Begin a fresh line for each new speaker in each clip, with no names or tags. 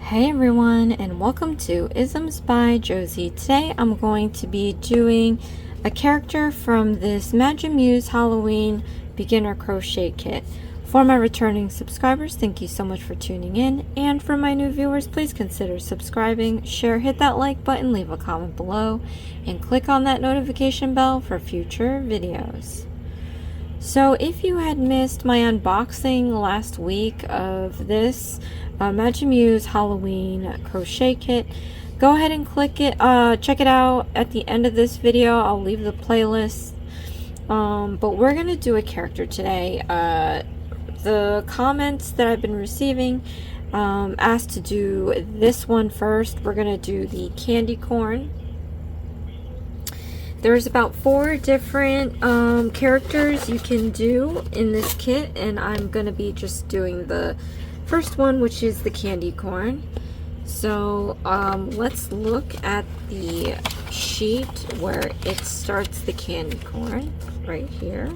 Hey everyone, and welcome to Isms by Josie. Today I'm going to be doing a character from this Magimuse Halloween beginner crochet kit. For my returning subscribers, thank you so much for tuning in, and for my new viewers, please consider subscribing, share, hit that like button, leave a comment below, and click on that notification bell for future videos. So if you had missed my unboxing last week of this Magimuse Halloween crochet kit, go ahead and click it, check it out at the end of this video. I'll leave the playlist, but we're gonna do a character today. The comments that I've been receiving asked to do this one first. We're gonna do the candy corn. There's about 4 different characters you can do in this kit, and I'm going to be just doing the first one, which is the candy corn. So let's look at the sheet where it starts the candy corn right here.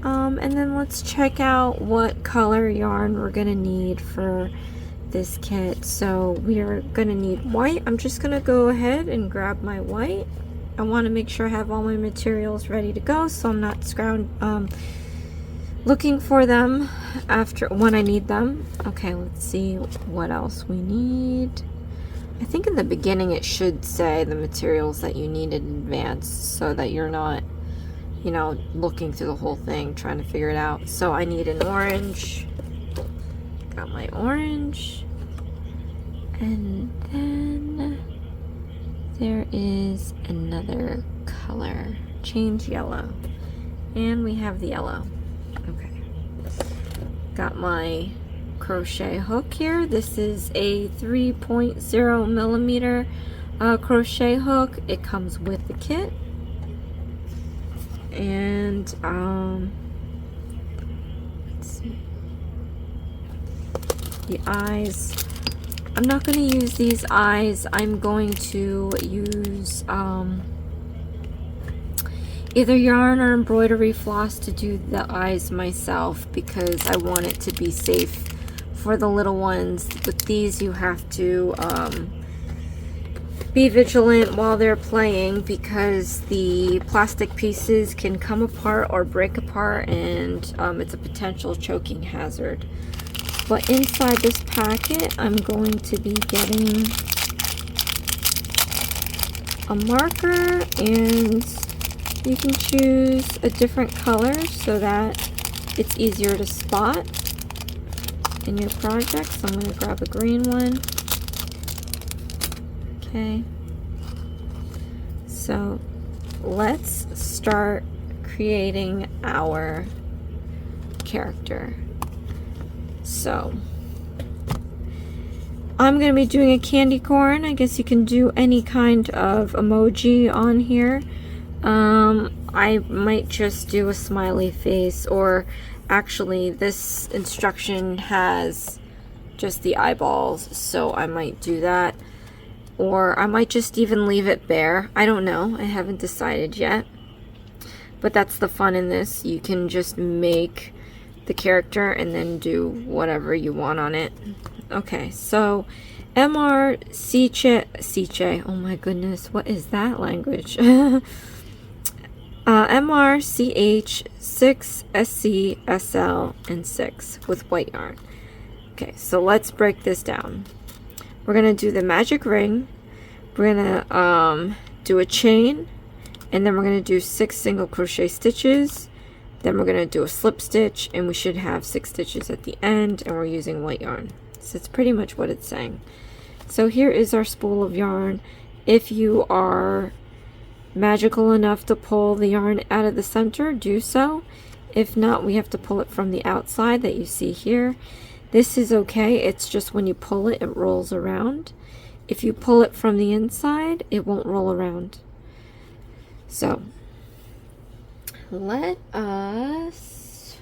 And then let's check out what color yarn we're going to need for this kit. So we are going to need white. I'm just going to go ahead and grab my white. I want to make sure I have all my materials ready to go, so I'm not looking for them when I need them. Okay, let's see what else we need. I think in the beginning it should say the materials that you need in advance, so that you're not, you know, looking through the whole thing trying to figure it out. So I need an orange. Got my orange. And then there is another color. Change yellow. And we have the yellow. Okay. Got my crochet hook here. This is a 3.0 millimeter crochet hook. It comes with the kit. And let's see. The eyes. I'm not going to use these eyes. I'm going to use either yarn or embroidery floss to do the eyes myself, because I want it to be safe for the little ones. With these you have to be vigilant while they're playing, because the plastic pieces can come apart or break apart, and it's a potential choking hazard. But inside this packet, I'm going to be getting a marker, and you can choose a different color so that it's easier to spot in your project. So I'm going to grab a green one. Okay. So let's start creating our character. So I'm going to be doing a candy corn. I guess you can do any kind of emoji on here. I might just do a smiley face, or actually this instruction has just the eyeballs, so I might do that. Or I might just even leave it bare. I don't know. I haven't decided yet. But that's the fun in this. You can just make the character and then do whatever you want on it. Okay, so MRCH, oh my goodness, what is that language? MRCH 6 SC SL and 6 with white yarn. Okay, so let's break this down. We're gonna do the magic ring. We're gonna do a chain, and then we're gonna do 6 single crochet stitches. Then we're going to do a slip stitch, and we should have 6 stitches at the end, and we're using white yarn. So it's pretty much what it's saying. So here is our spool of yarn. If you are magical enough to pull the yarn out of the center, do so. If not, we have to pull it from the outside that you see here. This is okay. It's just when you pull it, it rolls around. If you pull it from the inside, it won't roll around. So let us,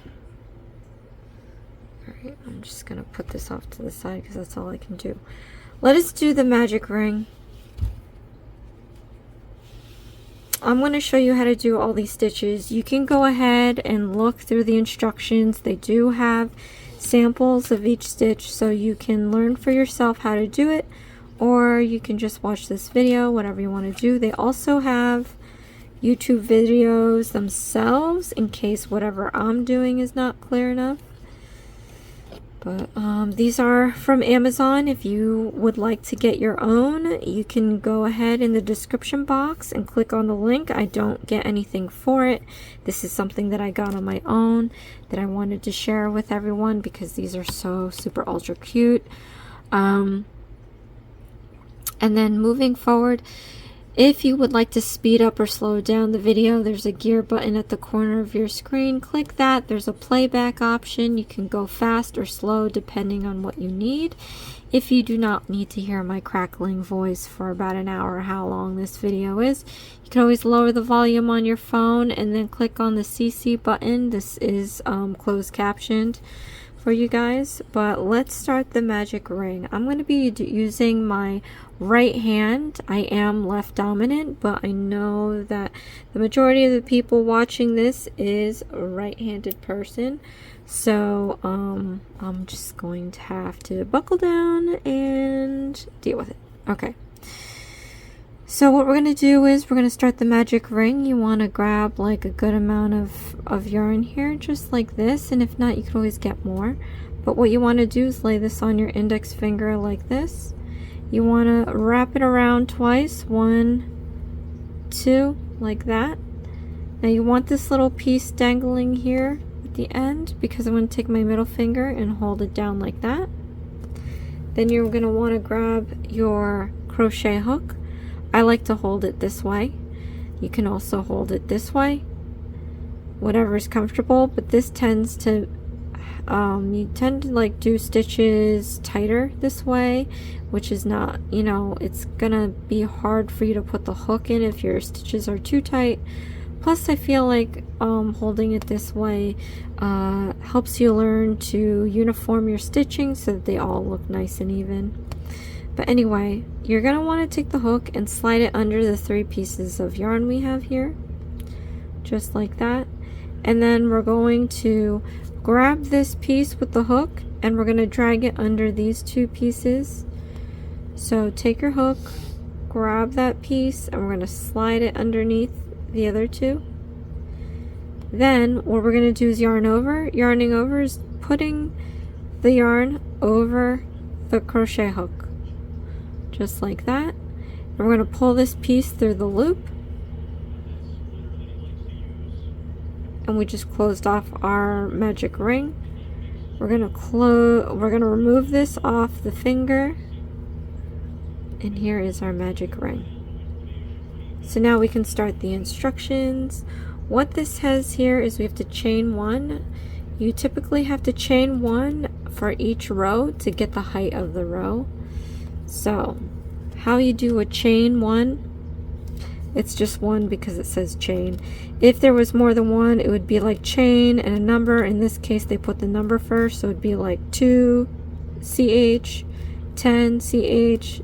alright, I'm just going to put this off to the side because that's all I can do. Let us do the magic ring. I'm going to show you how to do all these stitches. You can go ahead and look through the instructions. They do have samples of each stitch so you can learn for yourself how to do it, or you can just watch this video, whatever you want to do. They also have YouTube videos themselves in case whatever I'm doing is not clear enough. But these are from Amazon. If you would like to get your own, you can go ahead in the description box and click on the link. I don't get anything for it. This is something that I got on my own that I wanted to share with everyone because these are so super ultra cute. And then moving forward, if you would like to speed up or slow down the video, there's a gear button at the corner of your screen. Click that. There's a playback option. You can go fast or slow depending on what you need. If you do not need to hear my crackling voice for about an hour, how long this video is, you can always lower the volume on your phone and then click on the CC button. This is closed captioned for you guys, but let's start the magic ring. I'm going to be using my right hand. I am left dominant, but I know that the majority of the people watching this is a right-handed person, so I'm just going to have to buckle down and deal with it. Okay, so what we're going to do is we're going to start the magic ring. You want to grab like a good amount of yarn here, just like this, and if not, you can always get more. But what you want to do is lay this on your index finger like this. You want to wrap it around twice, 1, 2, like that. Now you want this little piece dangling here at the end because I'm going to take my middle finger and hold it down like that. Then you're going to want to grab your crochet hook. I like to hold it this way. You can also hold it this way, whatever is comfortable, but this tends to you tend to like do stitches tighter this way, which is not, you know, it's gonna be hard for you to put the hook in if your stitches are too tight. Plus I feel like holding it this way helps you learn to uniform your stitching so that they all look nice and even. But anyway, you're gonna want to take the hook and slide it under the 3 pieces of yarn we have here, just like that. And then we're going to grab this piece with the hook and we're going to drag it under these 2 pieces. So take your hook, grab that piece, and we're going to slide it underneath the other 2. Then what we're going to do is yarn over. Yarning over is putting the yarn over the crochet hook, just like that. And we're going to pull this piece through the loop. And we just closed off our magic ring. We're gonna remove this off the finger, and here is our magic ring. So now we can start the instructions. What this says here is we have to chain 1. You typically have to chain 1 for each row to get the height of the row. So how you do a chain 1, it's just 1 because it says chain. If there was more than 1, it would be like chain and a number. In this case, they put the number first, so it'd be like 2 CH, 10 CH.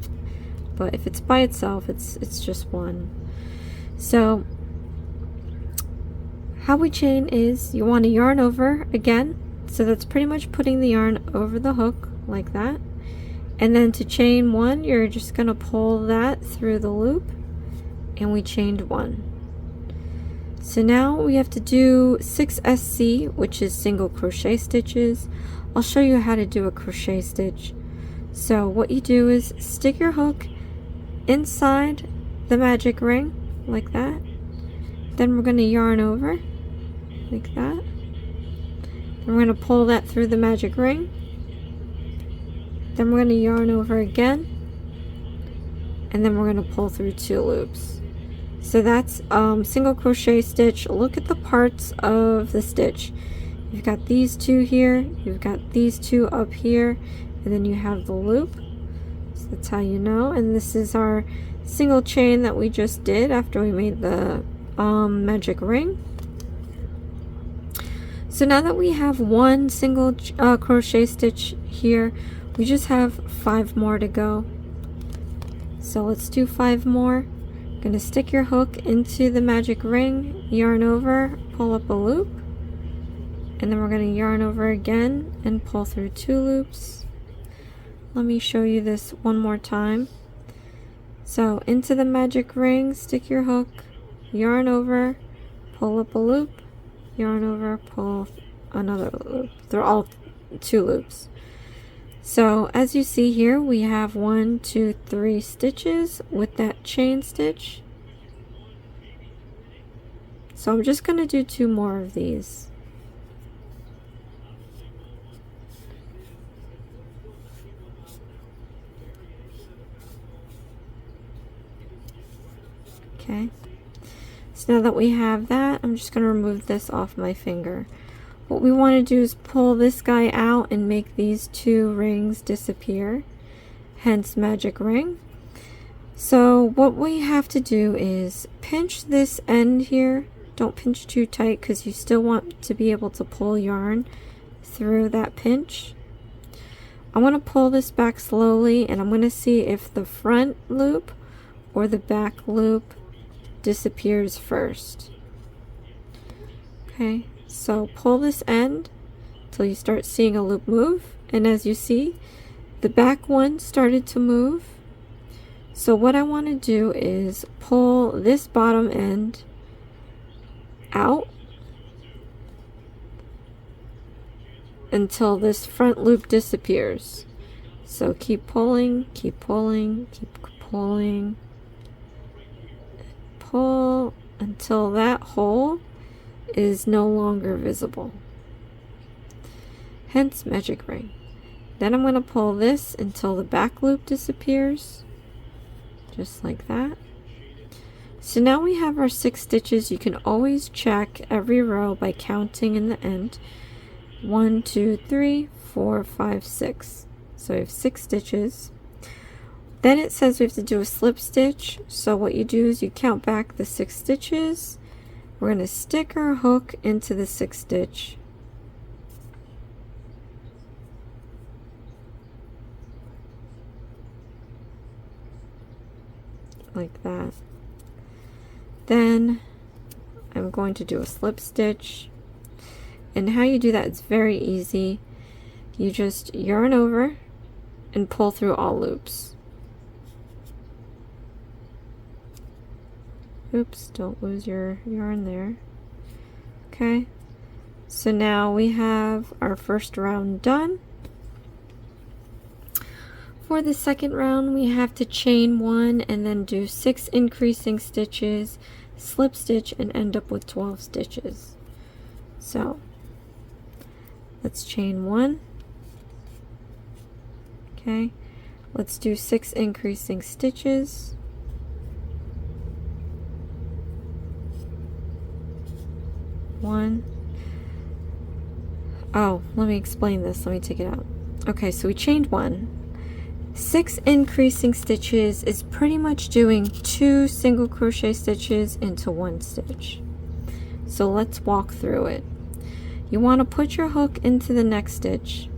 But if it's by itself, it's just 1. So how we chain is you want to yarn over again. So that's pretty much putting the yarn over the hook like that. And then to chain 1, you're just going to pull that through the loop. And we chained 1. So now we have to do 6 SC, which is single crochet stitches. I'll show you how to do a crochet stitch. So what you do is stick your hook inside the magic ring like that. Then we're going to yarn over like that. Then we're going to pull that through the magic ring. Then we're going to yarn over again. And then we're going to pull through 2 loops. So that's single crochet stitch. Look at the parts of the stitch. You've got these 2 here, you've got these 2 up here, and then you have the loop. So that's how you know. And this is our single chain that we just did after we made the magic ring. So now that we have 1 single crochet stitch here, we just have 5 more to go. So let's do 5 more. Gonna stick your hook into the magic ring, yarn over, pull up a loop, and then we're going to yarn over again and pull through 2 loops. Let me show you this one more time. So into the magic ring, stick your hook, yarn over, pull up a loop, yarn over, pull another loop. They're all 2 loops. So as you see here, we have 1, 2, 3 stitches with that chain stitch. So I'm just going to do 2 more of these. Okay. So now that we have that, I'm just going to remove this off my finger. What we want to do is pull this guy out and make these 2 rings disappear, hence magic ring. So what we have to do is pinch this end here. Don't pinch too tight because you still want to be able to pull yarn through that pinch. I want to pull this back slowly, and I'm going to see if the front loop or the back loop disappears first. Okay, so pull this end till you start seeing a loop move, and as you see, the back one started to move. So what I want to do is pull this bottom end out until this front loop disappears. So keep pulling, keep pulling, keep pulling, pull until that hole is no longer visible. Hence magic ring. Then I'm going to pull this until the back loop disappears, just like that. So now we have our 6 stitches. You can always check every row by counting in the end. 1, 2, 3, 4, 5, 6. So we have 6 stitches. Then it says we have to do a slip stitch. So what you do is you count back the 6 stitches. We're going to stick our hook into the 6th stitch. Like that. Then I'm going to do a slip stitch, and how you do that is very easy. You just yarn over and pull through all loops. Oops, don't lose your yarn there. Okay, so now we have our first round done. For the second round, we have to chain 1 and then do 6 increasing stitches, slip stitch, and end up with 12 stitches. So let's chain 1. Okay, let's do 6 increasing stitches. One. Oh, let me explain this. Let me take it out. Okay, so we chained 1. 6 increasing stitches is pretty much doing 2 single crochet stitches into 1 stitch. So let's walk through it. You want to put your hook into the next stitch.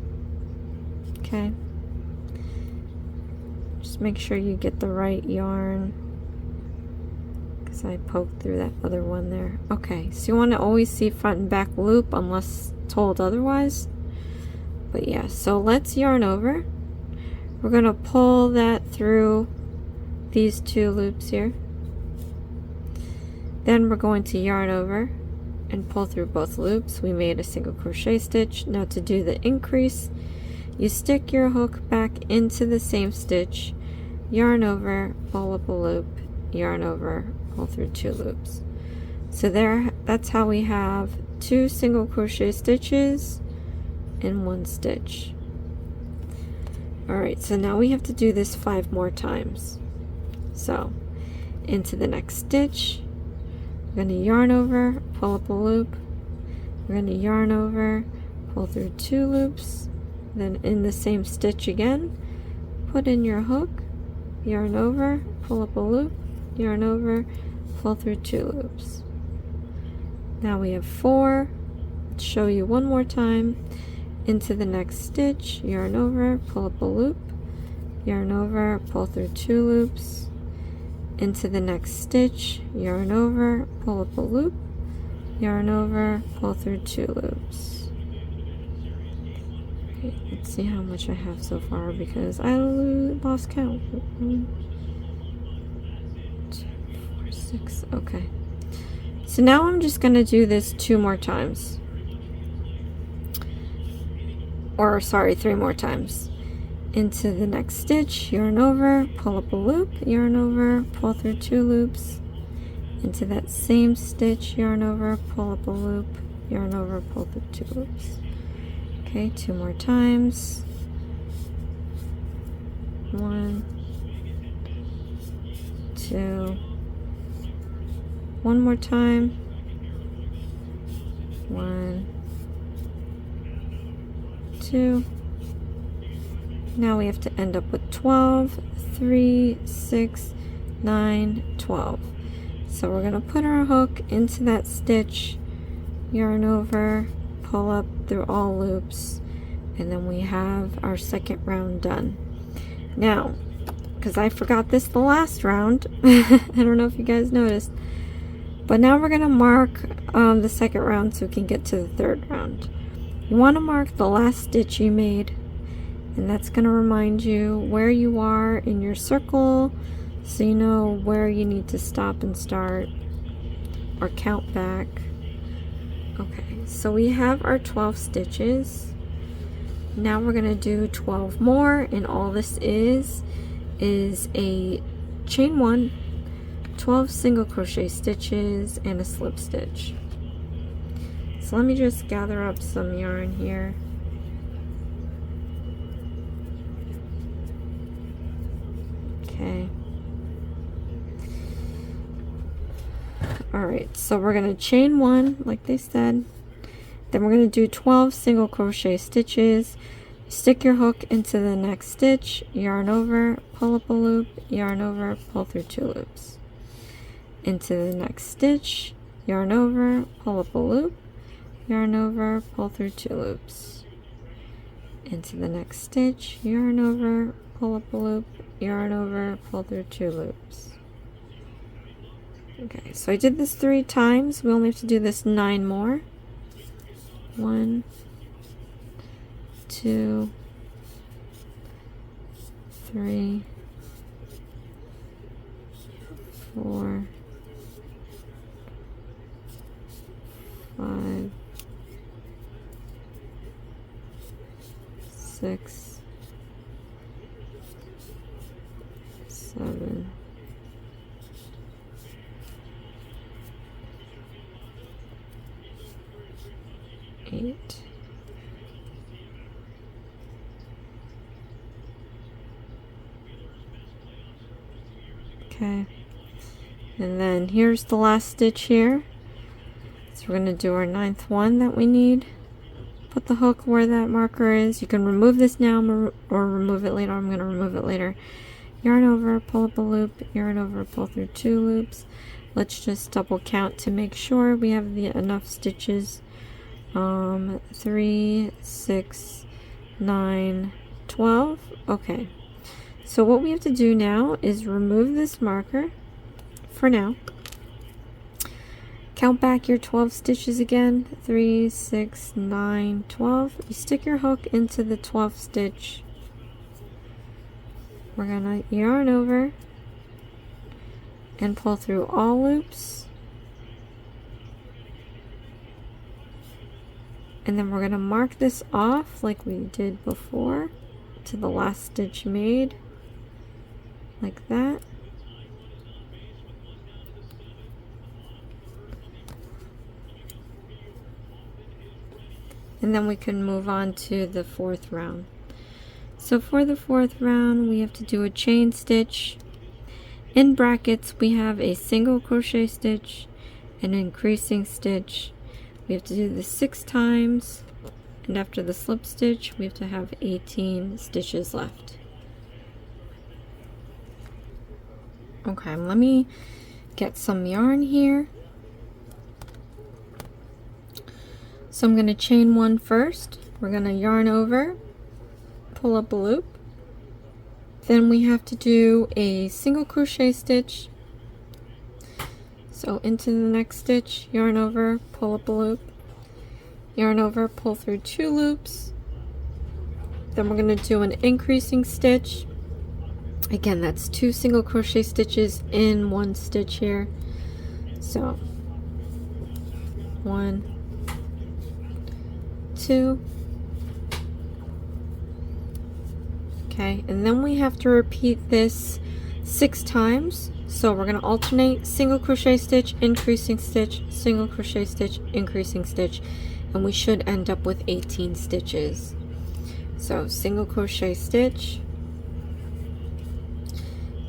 Okay. Just make sure you get the right yarn, because I poked through that other one there. Okay, so you want to always see front and back loop unless told otherwise. But yeah, so let's yarn over. We're going to pull that through these 2 loops here. Then we're going to yarn over and pull through both loops. We made a single crochet stitch. Now to do the increase, you stick your hook back into the same stitch, yarn over, pull up a loop, yarn over, pull through 2 loops. So that's how we have 2 single crochet stitches in 1 stitch. Alright, so now we have to do this 5 more times. So into the next stitch, we're going to yarn over, pull up a loop, we're going to yarn over, pull through 2 loops, then in the same stitch again, put in your hook, yarn over, pull up a loop, yarn over, pull through 2 loops. Now we have 4. Let's show you one more time. Into the next stitch, yarn over, pull up a loop, yarn over, pull through 2 loops. Into the next stitch, yarn over, pull up a loop, yarn over, pull through 2 loops. Okay, let's see how much I have so far because I lost count. 1, 2, 4, 6. Okay. So now I'm just going to do this 2 more times. Or sorry, 3 more times. Into the next stitch, yarn over, pull up a loop, yarn over, pull through 2 loops. Into that same stitch, yarn over, pull up a loop, yarn over, pull through 2 loops. Okay, 2 more times. 1, 2. 1 more time. 1, 2. Now we have to end up with 12, 3, 6, 9, 12. So we're going to put our hook into that stitch, yarn over, pull up through all loops, and then we have our second round done. Now, because I forgot this the last round, I don't know if you guys noticed, but now we're going to mark the second round so we can get to the third round. You want to mark the last stitch you made, and that's going to remind you where you are in your circle, so you know where you need to stop and start or count back. Okay, so we have our 12 stitches. Now we're going to do 12 more, and all this is a chain 1, 12 single crochet stitches, and a slip stitch. So let me just gather up some yarn here. Okay. Alright, so we're going to chain 1, like they said. Then we're going to do 12 single crochet stitches. Stick your hook into the next stitch, yarn over, pull up a loop, yarn over, pull through 2 loops. Into the next stitch, yarn over, pull up a loop, yarn over, pull through 2 loops. Into the next stitch, yarn over, pull up a loop, yarn over, pull through 2 loops. Okay, so I did this 3 times. We only have to do this 9 more. 1, 2, 3, 4, 5, 6, 7, 8. Okay, and then here's the last stitch here. So we're going to do our 9th one that we need. Put the hook where that marker is. You can remove this now or remove it later. I'm going to remove it later. Yarn over, pull up a loop, yarn over, pull through 2 loops. Let's just double count to make sure we have enough stitches. 3, 6, 9, 12. Okay, so what we have to do now is remove this marker for now. Count back your 12 stitches again. 3, 6, 9, 12. You stick your hook into the 12th stitch. We're gonna yarn over and pull through all loops. And then we're going to mark this off like we did before to the last stitch made, like that. And then we can move on to the 4th round. So for the 4th round, we have to do a chain stitch. In brackets, we have a single crochet stitch, an increasing stitch. We have to do this 6 times, and after the slip stitch we have to have 18 stitches left. Okay, let me get some yarn here. So I'm going to chain 1 first. We're going to yarn over, pull up a loop. Then we have to do a single crochet stitch. So into the next stitch, yarn over, pull up a loop, yarn over, pull through 2 loops, Then we're going to do an increasing stitch. Again, that's 2 single crochet stitches in 1 stitch here. So 1, 2. Okay, and then we have to repeat this 6 times. So we're going to alternate single crochet stitch, increasing stitch, single crochet stitch, increasing stitch, and we should end up with 18 stitches. So single crochet stitch,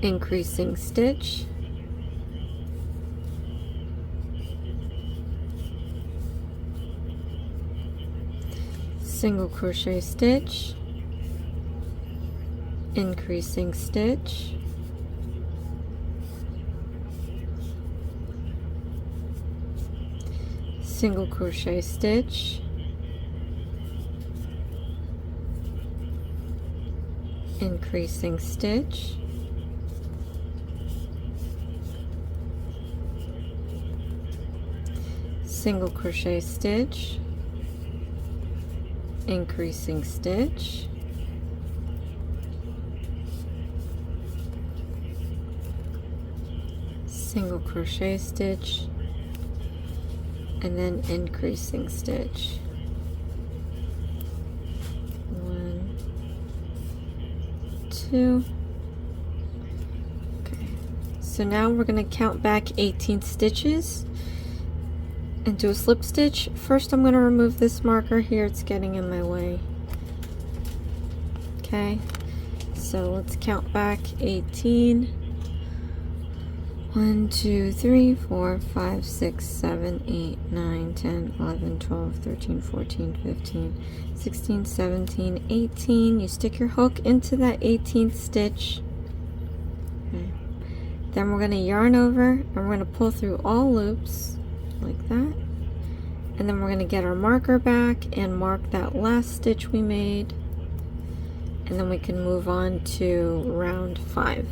increasing stitch, single crochet stitch, increasing stitch, single crochet stitch, increasing stitch, single crochet stitch, increasing stitch, single crochet stitch, and then increasing stitch. 1, 2. Okay, so now we're going to count back 18 stitches and do a slip stitch. First I'm going to remove this marker here, it's getting in my way. Okay, so let's count back 18. 1, 2, 3, 4, 5, 6, 7, 8, 9, 10, 11, 12, 13, 14, 15, 16, 17, 18. You stick your hook into that 18th stitch. Okay. Then we're going to yarn over and we're going to pull through all loops like that. And then we're going to get our marker back and mark that last stitch we made. And then we can move on to round 5.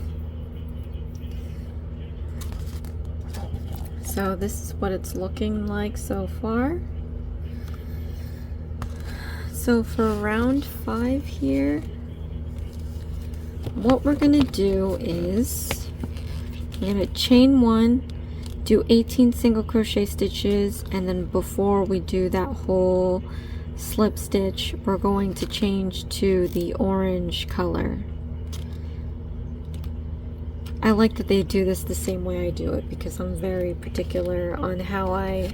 So this is what it's looking like so far. So for round 5 here, what we're going to do is we're going to chain 1, do 18 single crochet stitches, and then before we do that whole slip stitch, we're going to change to the orange color. I like that they do this the same way I do it because I'm very particular on how I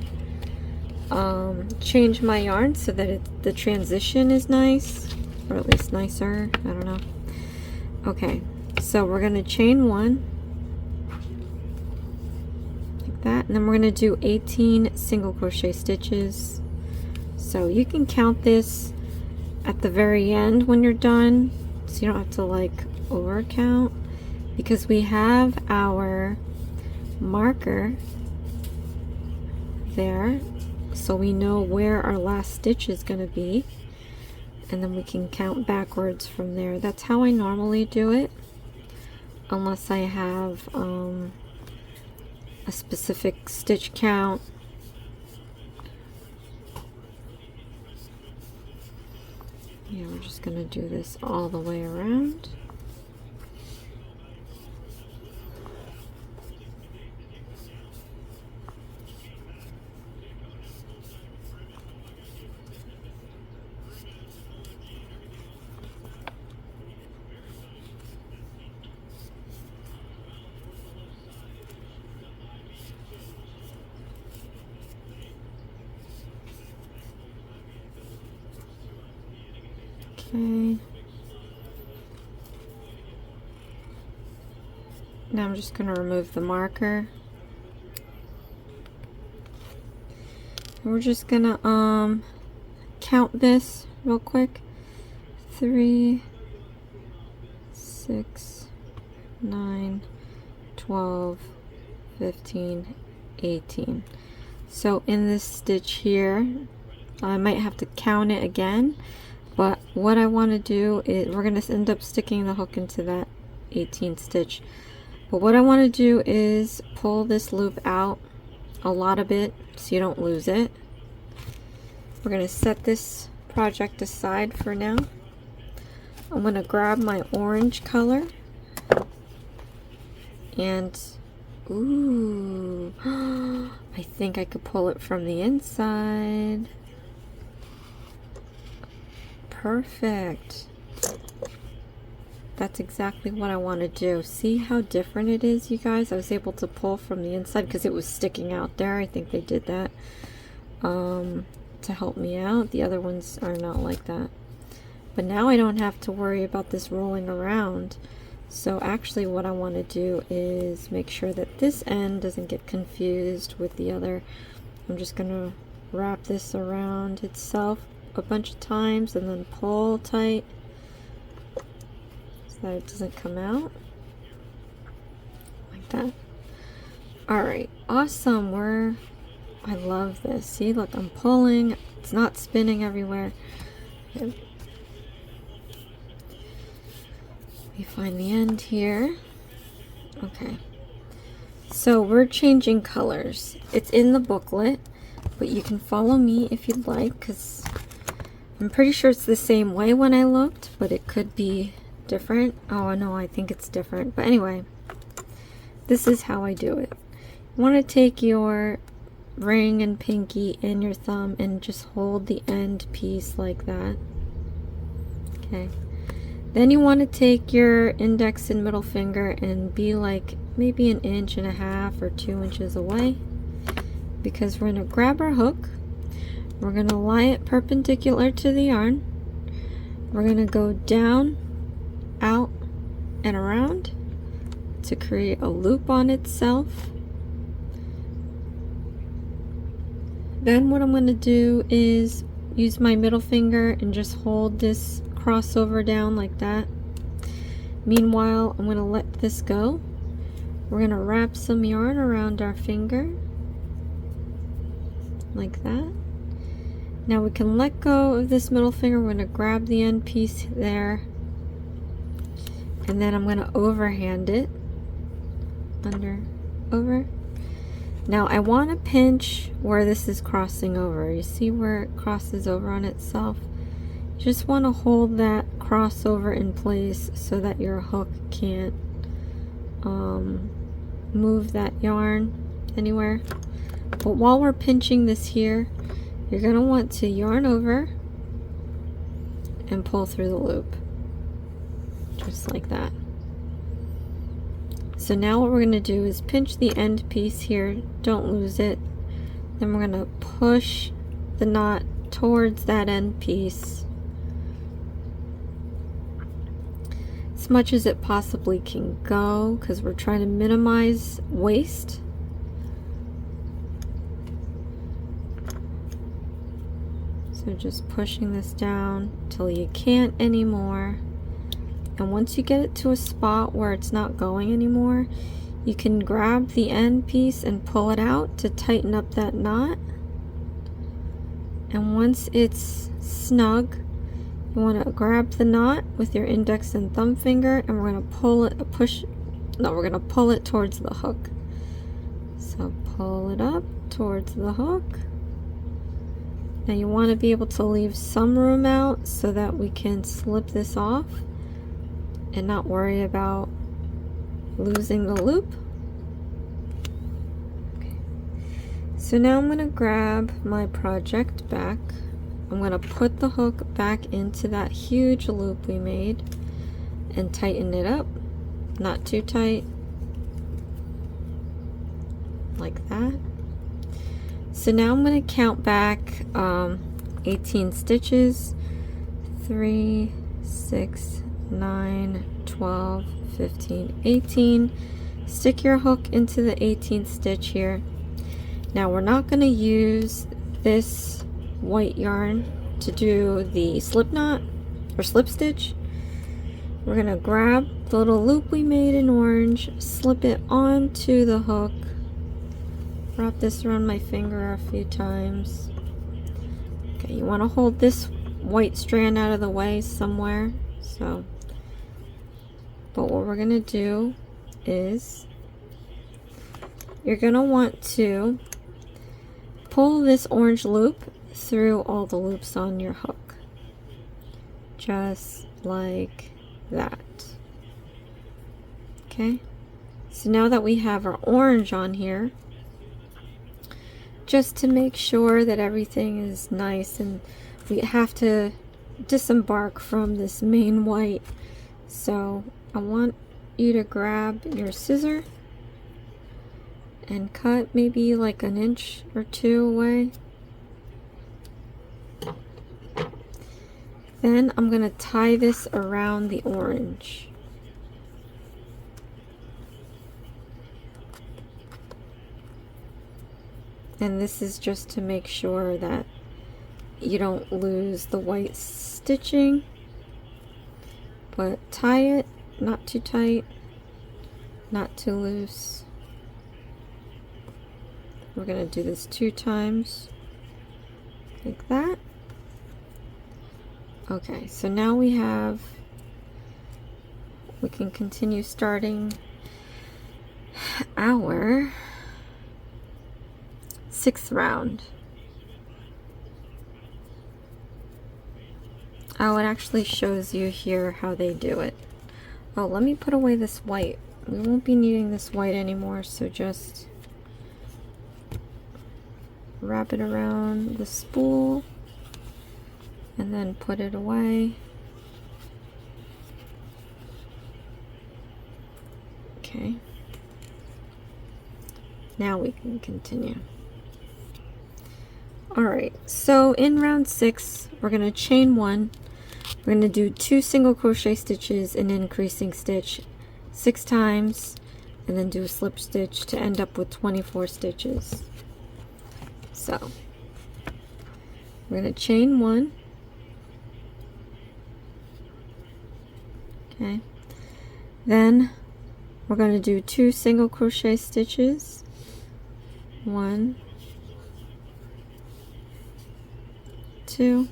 change my yarn so that the transition is nice, or at least nicer. I don't know. Okay, so we're going to chain 1 like that, and then we're going to do 18 single crochet stitches. So you can count this at the very end when you're done, so you don't have to like over count, because we have our marker there, so we know where our last stitch is going to be, and then we can count backwards from there. That's how I normally do it, unless I have a specific stitch count. Yeah, we're just going to do this all the way around. Okay. Now I'm just going to remove the marker. And we're just going to count this real quick. 3, 6, 9, 12, 15, 18. So in this stitch here, I might have to count it again. But what I want to do is, we're going to end up sticking the hook into that 18th stitch. But what I want to do is pull this loop out a lot of it so you don't lose it. We're going to set this project aside for now. I'm going to grab my orange color and ooh, I think I could pull it from the inside. Perfect. That's exactly what I want to do. See how different it is, you guys? I was able to pull from the inside because it was sticking out there. I think they did that to help me out. The other ones are not like that. But now I don't have to worry about this rolling around. So actually what I want to do is make sure that this end doesn't get confused with the other. I'm just going to wrap this around itself a bunch of times and then pull tight so that it doesn't come out like that. Alright, awesome. I love this. See, look, I'm pulling. It's not spinning everywhere. Okay. Let me find the end here. Okay. So we're changing colors. It's in the booklet, but you can follow me if you'd like, because I'm pretty sure it's the same way when I looked, but it could be different. Oh no, I think it's different. But anyway, this is how I do it. You want to take your ring and pinky and your thumb and just hold the end piece like that. Okay. Then you want to take your index and middle finger and be like maybe 1.5 inches or 2 inches away, because we're going to grab our hook. We're going to lie it perpendicular to the yarn. We're going to go down, out, and around to create a loop on itself. Then what I'm going to do is use my middle finger and just hold this crossover down like that. Meanwhile, I'm going to let this go. We're going to wrap some yarn around our finger like that. Now we can let go of this middle finger. We're going to grab the end piece there, and then I'm going to overhand it over. Now I want to pinch where this is crossing over. You see where it crosses over on itself? You just want to hold that crossover in place so that your hook can't move that yarn anywhere. But while we're pinching this here, you're going to want to yarn over and pull through the loop. Just like that. So now what we're going to do is pinch the end piece here, don't lose it. Then we're going to push the knot towards that end piece as much as it possibly can go, because we're trying to minimize waste. So just pushing this down till you can't anymore. And once you get it to a spot where it's not going anymore, you can grab the end piece and pull it out to tighten up that knot. And once it's snug, you want to grab the knot with your index and thumb finger, and we're going to pull it, we're going to pull it towards the hook. So pull it up towards the hook. Now you want to be able to leave some room out so that we can slip this off and not worry about losing the loop. Okay. So now I'm going to grab my project back. I'm going to put the hook back into that huge loop we made and tighten it up. Not too tight. Like that. So now I'm going to count back 18 stitches. 3, 6, 9, 12, 15, 18. Stick your hook into the 18th stitch here. Now we're not going to use this white yarn to do the slip knot or slip stitch. We're going to grab the little loop we made in orange, slip it onto the hook, wrap this around my finger a few times. Okay, you want to hold this white strand out of the way somewhere. But what we're going to do is you're going to want to pull this orange loop through all the loops on your hook. Just like that. Okay, so now that we have our orange on here, just to make sure that everything is nice, and we have to disembark from this main white, so I want you to grab your scissor and cut maybe like 1 inch or 2 away. Then I'm going to tie this around the orange. And this is just to make sure that you don't lose the white stitching. But tie it, not too tight, not too loose. We're going to do this 2 times, like that. Okay, so now we can continue starting our 6th round. Oh, it actually shows you here how they do it. Oh, let me put away this white. We won't be needing this white anymore, so just wrap it around the spool and then put it away. Okay. Now we can continue. Alright, so in round 6, we're going to chain 1. We're going to do 2 single crochet stitches, an increasing stitch 6 times, and then do a slip stitch to end up with 24 stitches. So, we're going to chain 1. Okay. Then, we're going to do 2 single crochet stitches. 1, 2.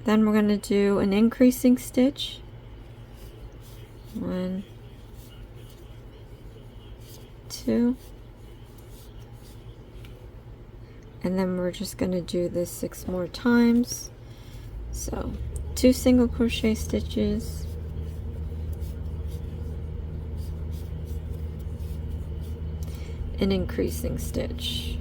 Then we're going to do an increasing stitch. 1, 2. And then we're just going to do this 6 more times. So 2 single crochet stitches, an increasing stitch,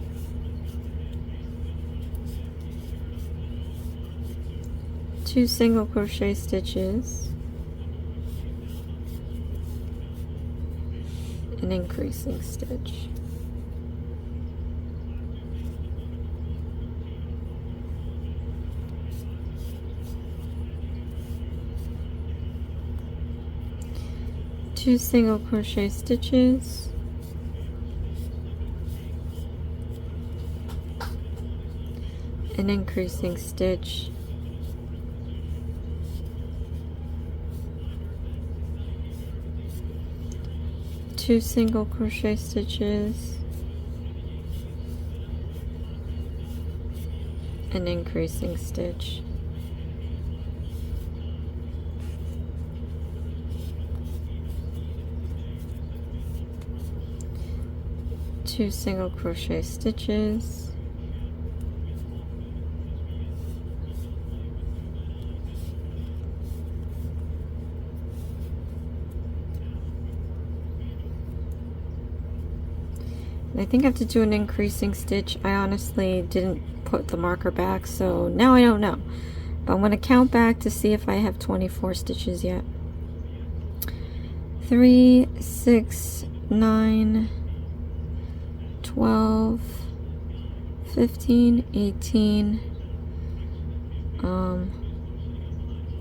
2 single crochet stitches, an increasing stitch, two single crochet stitches, an increasing stitch, two single crochet stitches, an increasing stitch, two single crochet stitches, I think I have to do an increasing stitch. I honestly didn't put the marker back, so now I don't know. But I'm going to count back to see if I have 24 stitches yet. 3, 6, 9, 12, 15, 18,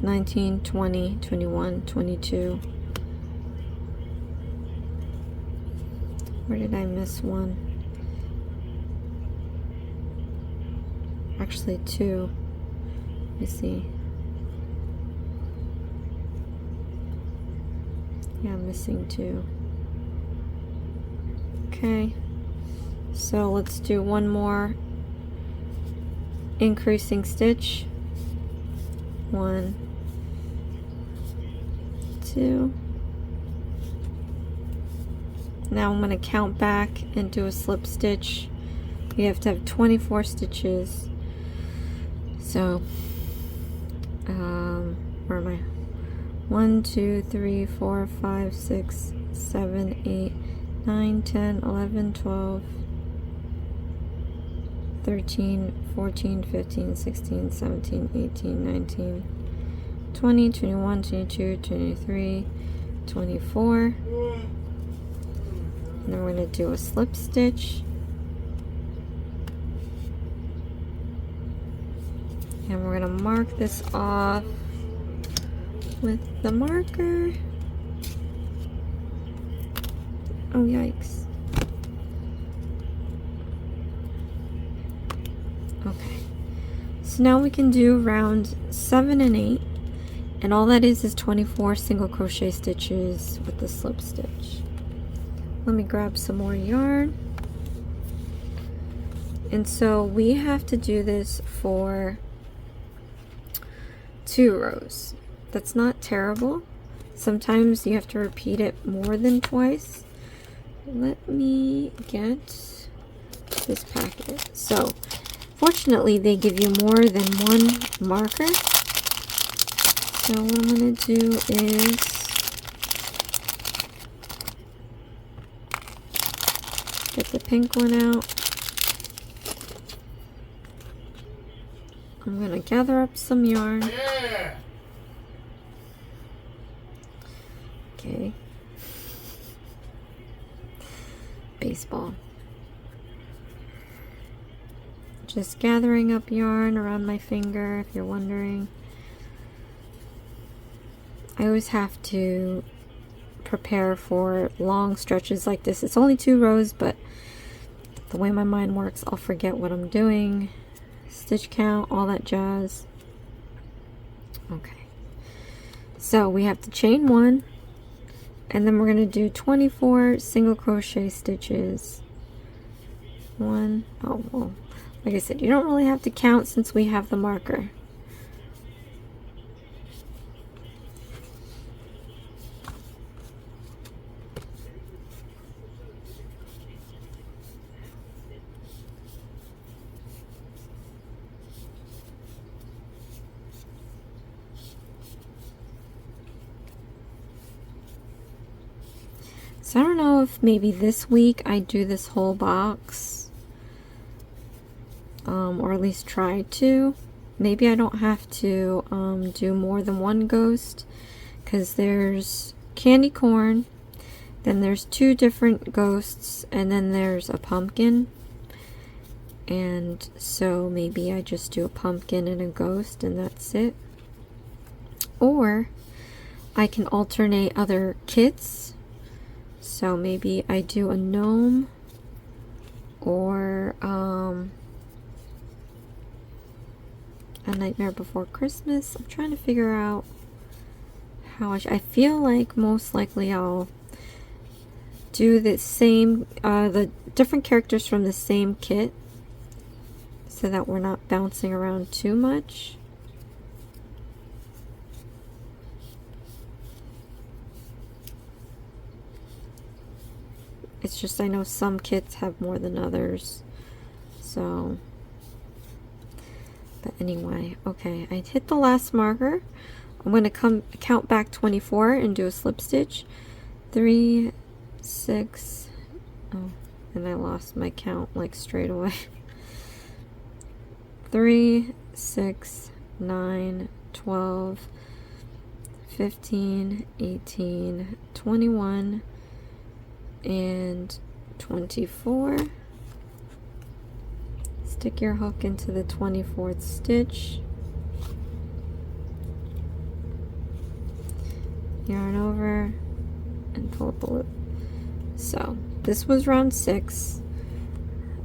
19, 20, 21, 22. Where did I miss one? Actually 2. Let me see. Yeah, I'm missing 2. Okay. So let's do one more increasing stitch. 1, 2. Now I'm going to count back and do a slip stitch. You have to have 24 stitches So where am I? 1 2 3 4 5 6 7 8 9 10 11 12 13 14 15 16 17 18 19 20 21 22 23 24, and then we're going to do a slip stitch, and we're going to mark this off with the marker. Oh, yikes. Okay, so now we can do round 7 and 8, and all that is 24 single crochet stitches with the slip stitch. Let me grab some more yarn. And so we have to do this for 2 rows. That's not terrible. Sometimes you have to repeat it more than twice. Let me get this packet. So fortunately they give you more than one marker. So what I'm going to do is get the pink one out. I'm going to gather up some yarn. Okay. Baseball. Just gathering up yarn around my finger, if you're wondering. I always have to prepare for long stretches like this. It's only 2 rows, but the way my mind works, I'll forget what I'm doing. Stitch count, all that jazz. Okay. So we have to chain 1, and then we're going to do 24 single crochet stitches. 1, oh, well, like I said, you don't really have to count since we have the marker. So I don't know if maybe this week I do this whole box, or at least try to. Maybe I don't have to do more than one ghost, because there's candy corn, then there's 2 different ghosts, and then there's a pumpkin. And so maybe I just do a pumpkin and a ghost and that's it. Or I can alternate other kits. So maybe I do a gnome or a Nightmare Before Christmas. I'm trying to figure out how I feel like most likely I'll do the same, the different characters from the same kit so that we're not bouncing around too much. It's just I know some kits have more than others, so, but anyway, okay, I hit the last marker. I'm going to count back 24 and do a slip stitch. 3, 6, oh, and I lost my count like straight away. 3, 6, 9, 12, 15, 18, 21, and 24. Stick your hook into the 24th stitch. Yarn over and pull up the loop. So this was round 6.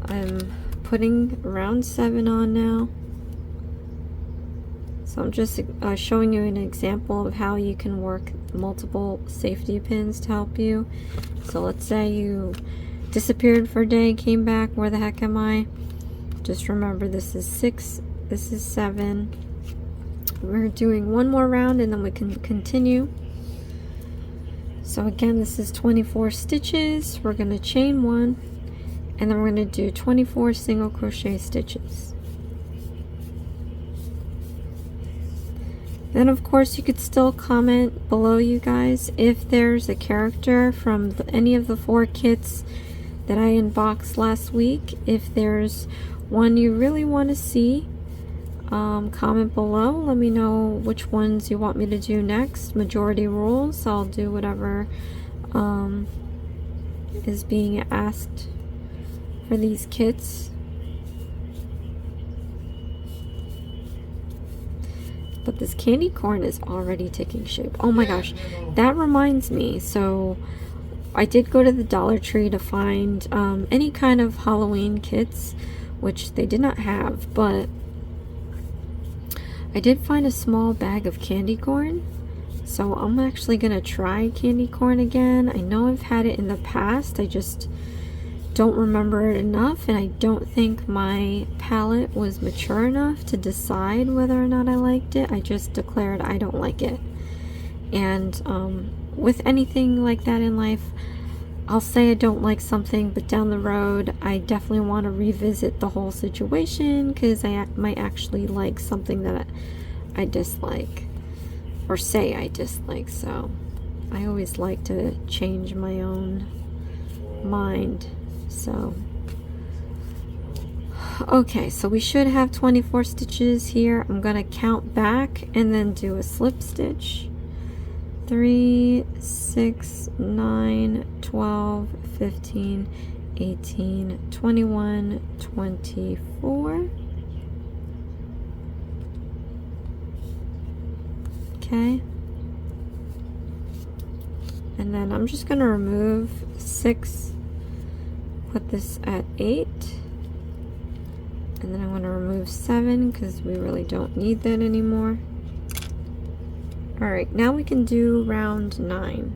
I'm putting round 7 on now. So I'm just showing you an example of how you can work multiple safety pins to help you. So let's say you disappeared for a day, came back, where the heck am I? Just remember this is 6, this is 7. We're doing one more round and then we can continue. So again, this is 24 stitches. We're going to chain 1 and then we're going to do 24 single crochet stitches. Then of course you could still comment below, you guys, if there's a character from any of the 4 kits that I unboxed last week. If there's one you really want to see, comment below. Let me know which ones you want me to do next. Majority rules. I'll do whatever is being asked for these kits. But this candy corn is already taking shape. Oh my gosh, that reminds me. So I did go to the Dollar Tree to find any kind of Halloween kits, which they did not have, but I did find a small bag of candy corn. So I'm actually gonna try candy corn again. I know I've had it in the past, I just don't remember it enough, and I don't think my palate was mature enough to decide whether or not I liked it. I just declared I don't like it. And with anything like that in life, I'll say I don't like something, but down the road I definitely want to revisit the whole situation, because I might actually like something that I dislike, or say I dislike. So I always like to change my own mind. So okay, so we should have 24 stitches here. I'm gonna count back and then do a slip stitch. 3, 6, 9, 12, 15, 18, 21, 24. Okay. And then I'm just gonna remove 6, put this at 8. And then I'm going to remove 7 because we really don't need that anymore. Alright, now we can do round 9.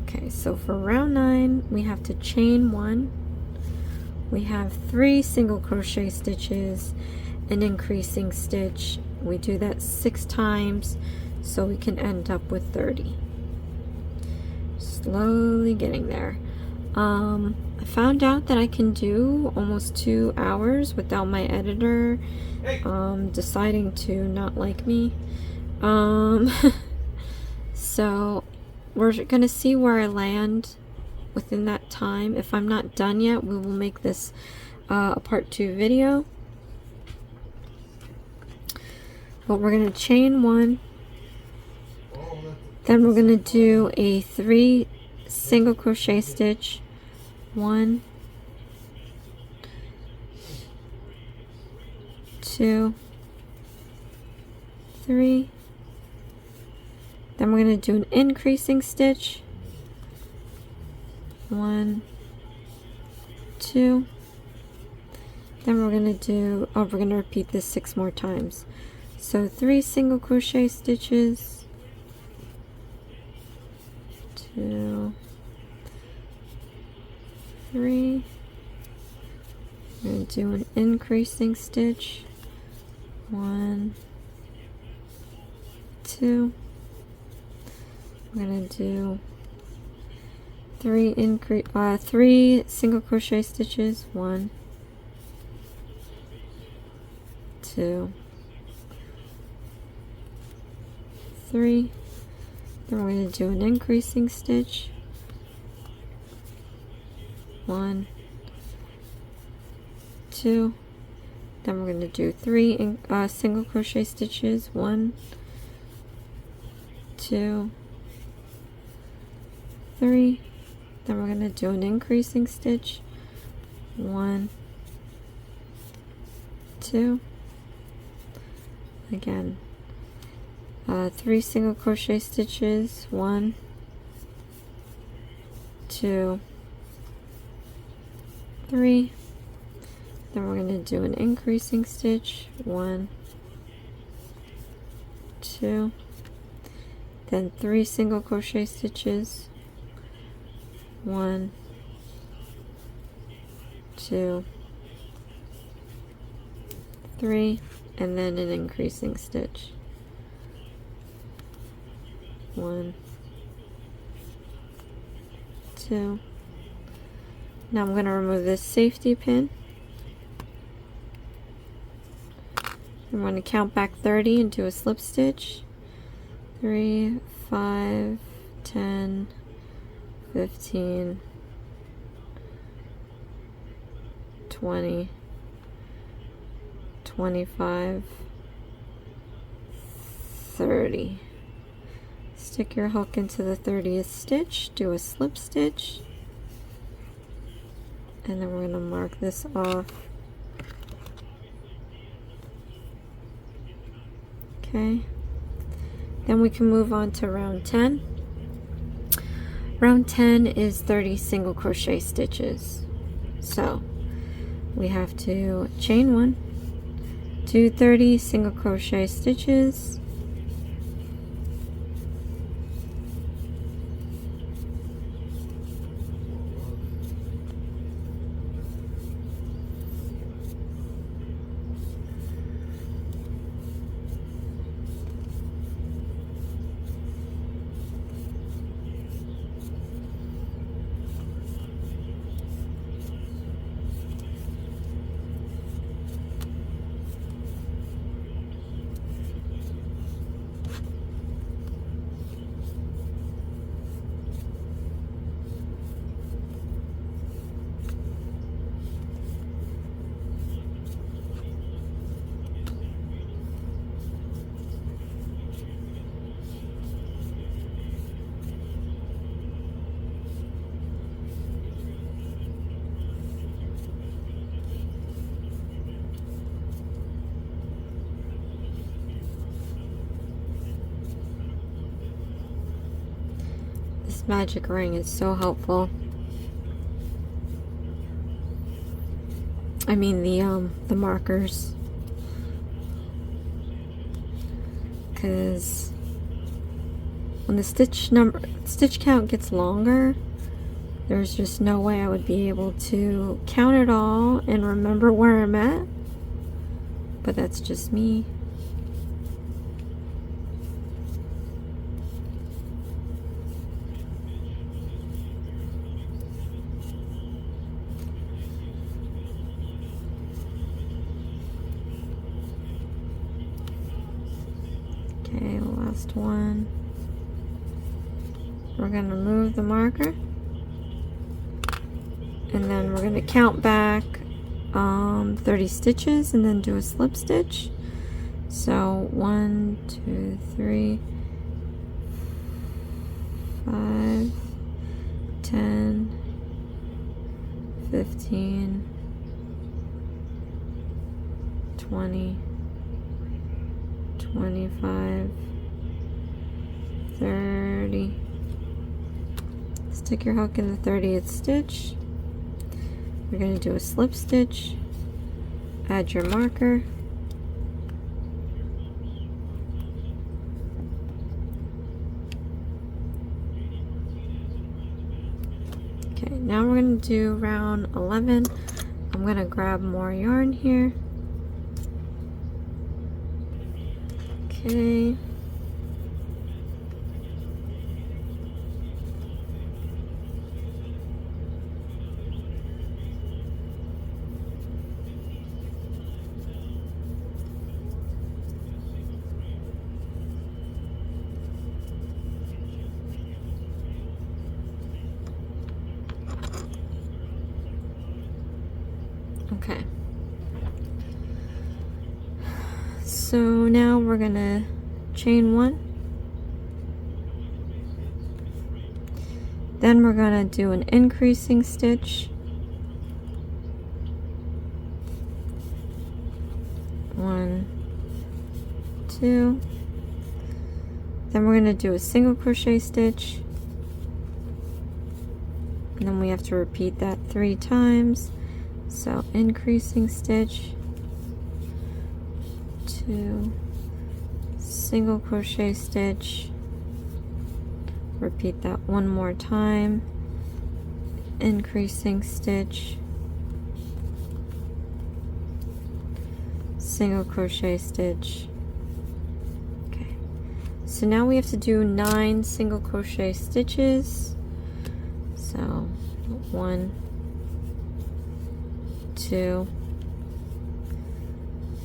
Okay, so for round 9, we have to chain 1. We have 3 single crochet stitches, an increasing stitch. We do that 6 times so we can end up with 30. Slowly getting there. I found out that I can do almost 2 hours without my editor deciding to not like me. So we're gonna see where I land within that time. If I'm not done yet, we will make this a part 2 video. But we're gonna chain 1. Then we're gonna do a 3 single crochet stitch. 1, 2, 3. Then we're going to do an increasing stitch. 1, 2. Then we're going to do, we're going to repeat this 6 more times. So 3 single crochet stitches. 2, 3. I'm going to do an increasing stitch. 1, 2. I'm going to do 3 single crochet stitches. 1, 2, 3. Then we're going to do an increasing stitch. 1, 2. Then we're going to do 3 single crochet stitches. 1, 2, 3. Then we're going to do an increasing stitch. 1, 2. Again, 3 single crochet stitches. 1, 2, 3. Then we're going to do an increasing stitch. 1, 2. Then 3 single crochet stitches. 1, 2, 3, and then an increasing stitch. 1, 2. Now I'm going to remove this safety pin. I'm going to count back 30 and do a slip stitch. 3, 5, 10, 15, 20, 25, 30. Stick your hook into the 30th stitch, do a slip stitch, and then we're going to mark this off. Okay. Then we can move on to round 10. Round 10 is 30 single crochet stitches. So we have to chain 1, do 30 single crochet stitches, magic ring is so helpful. I mean the markers, because when the stitch count gets longer, there's just no way I would be able to count it all and remember where I'm at. But that's just me. Okay, last one. We're going to move the marker, and then we're going to count back 30 stitches and then do a slip stitch. So 1, 2, 3, 5, 10, 15, 20, 25, 30. Stick your hook in the 30th stitch. We're going to do a slip stitch, add your marker, okay, now we're going to do round 11. I'm going to grab more yarn here. Okay. Okay. So now we're gonna chain 1. Then we're gonna do an increasing stitch. 1, 2. Then we're gonna do a single crochet stitch. And then we have to repeat that 3 times. So increasing stitch, 2, single crochet stitch, repeat that 1 more time, increasing stitch, single crochet stitch. Okay, so now we have to do 9 single crochet stitches. So 1, 2,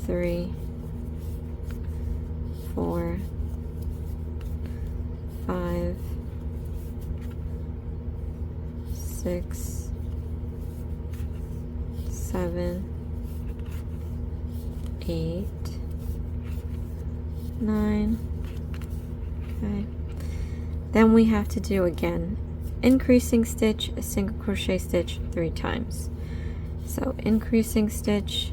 3, 4, 5, 6, 7, 8, 9. Okay. Then we have to do again increasing stitch, a single crochet stitch 3 times. So increasing stitch,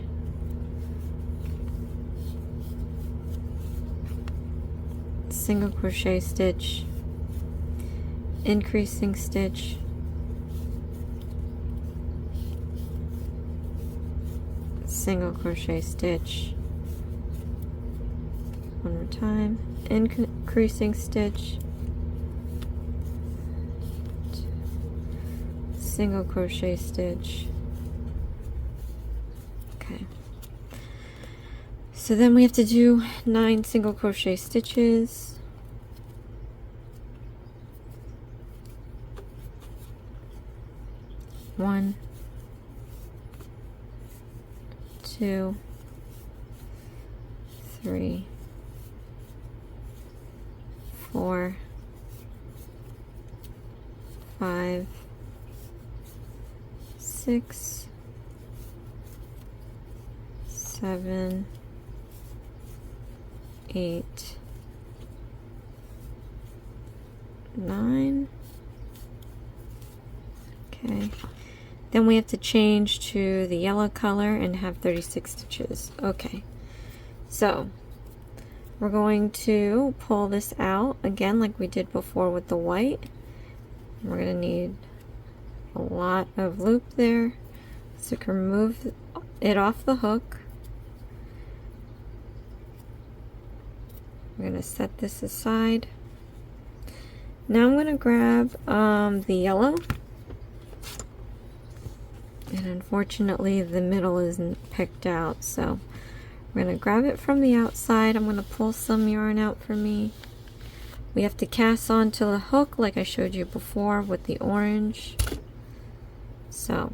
single crochet stitch, increasing stitch, single crochet stitch, one more time, increasing stitch, single crochet stitch. Okay, so then we have to do 9 single crochet stitches. 1, 2, 3, 4, 5, 6, 7, 8, 9. Okay. Then we have to change to the yellow color and have 36 stitches. Okay. So we're going to pull this out again like we did before with the white. We're going to need a lot of loop there, so you can remove it off the hook. We're going to set this aside. Now I'm going to grab the yellow, and unfortunately the middle isn't picked out, so we're going to grab it from the outside. I'm going to pull some yarn out for me. We have to cast onto the hook like I showed you before with the orange. So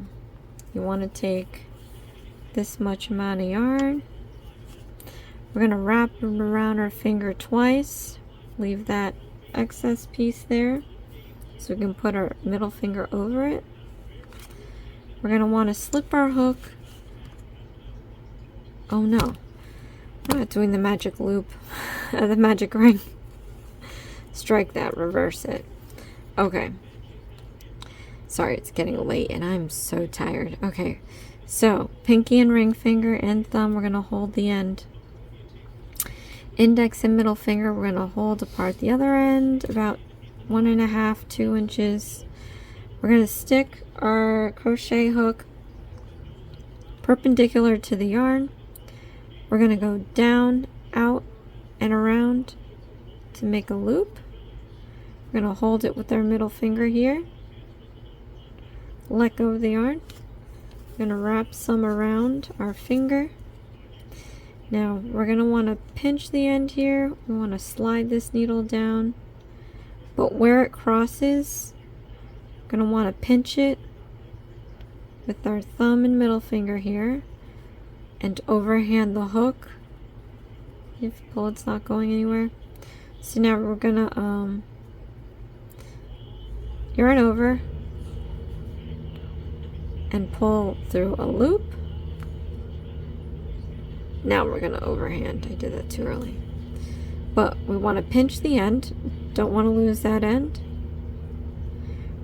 you want to take this much amount of yarn. We're going to wrap it around our finger twice, leave that excess piece there so we can put our middle finger over it. We're going to want to slip our hook. Oh no, we're not doing the magic loop, the magic ring. Strike that, reverse it. Okay. Sorry, it's getting late and I'm so tired. Okay, so pinky and ring finger and thumb, we're going to hold the end. Index and middle finger, we're going to hold apart the other end, about 1.5 to 2 inches. We're going to stick our crochet hook perpendicular to the yarn. We're going to go down, out, and around to make a loop. We're going to hold it with our middle finger here. Let go of the yarn. We're going to wrap some around our finger. Now we're going to want to pinch the end here. We want to slide this needle down, but where it crosses, we're going to want to pinch it with our thumb and middle finger here and overhand the hook. If you pull, it's not going anywhere. So now we're going to yarn over and pull through a loop. Now we're going to overhand. I did that too early. But we want to pinch the end. Don't want to lose that end.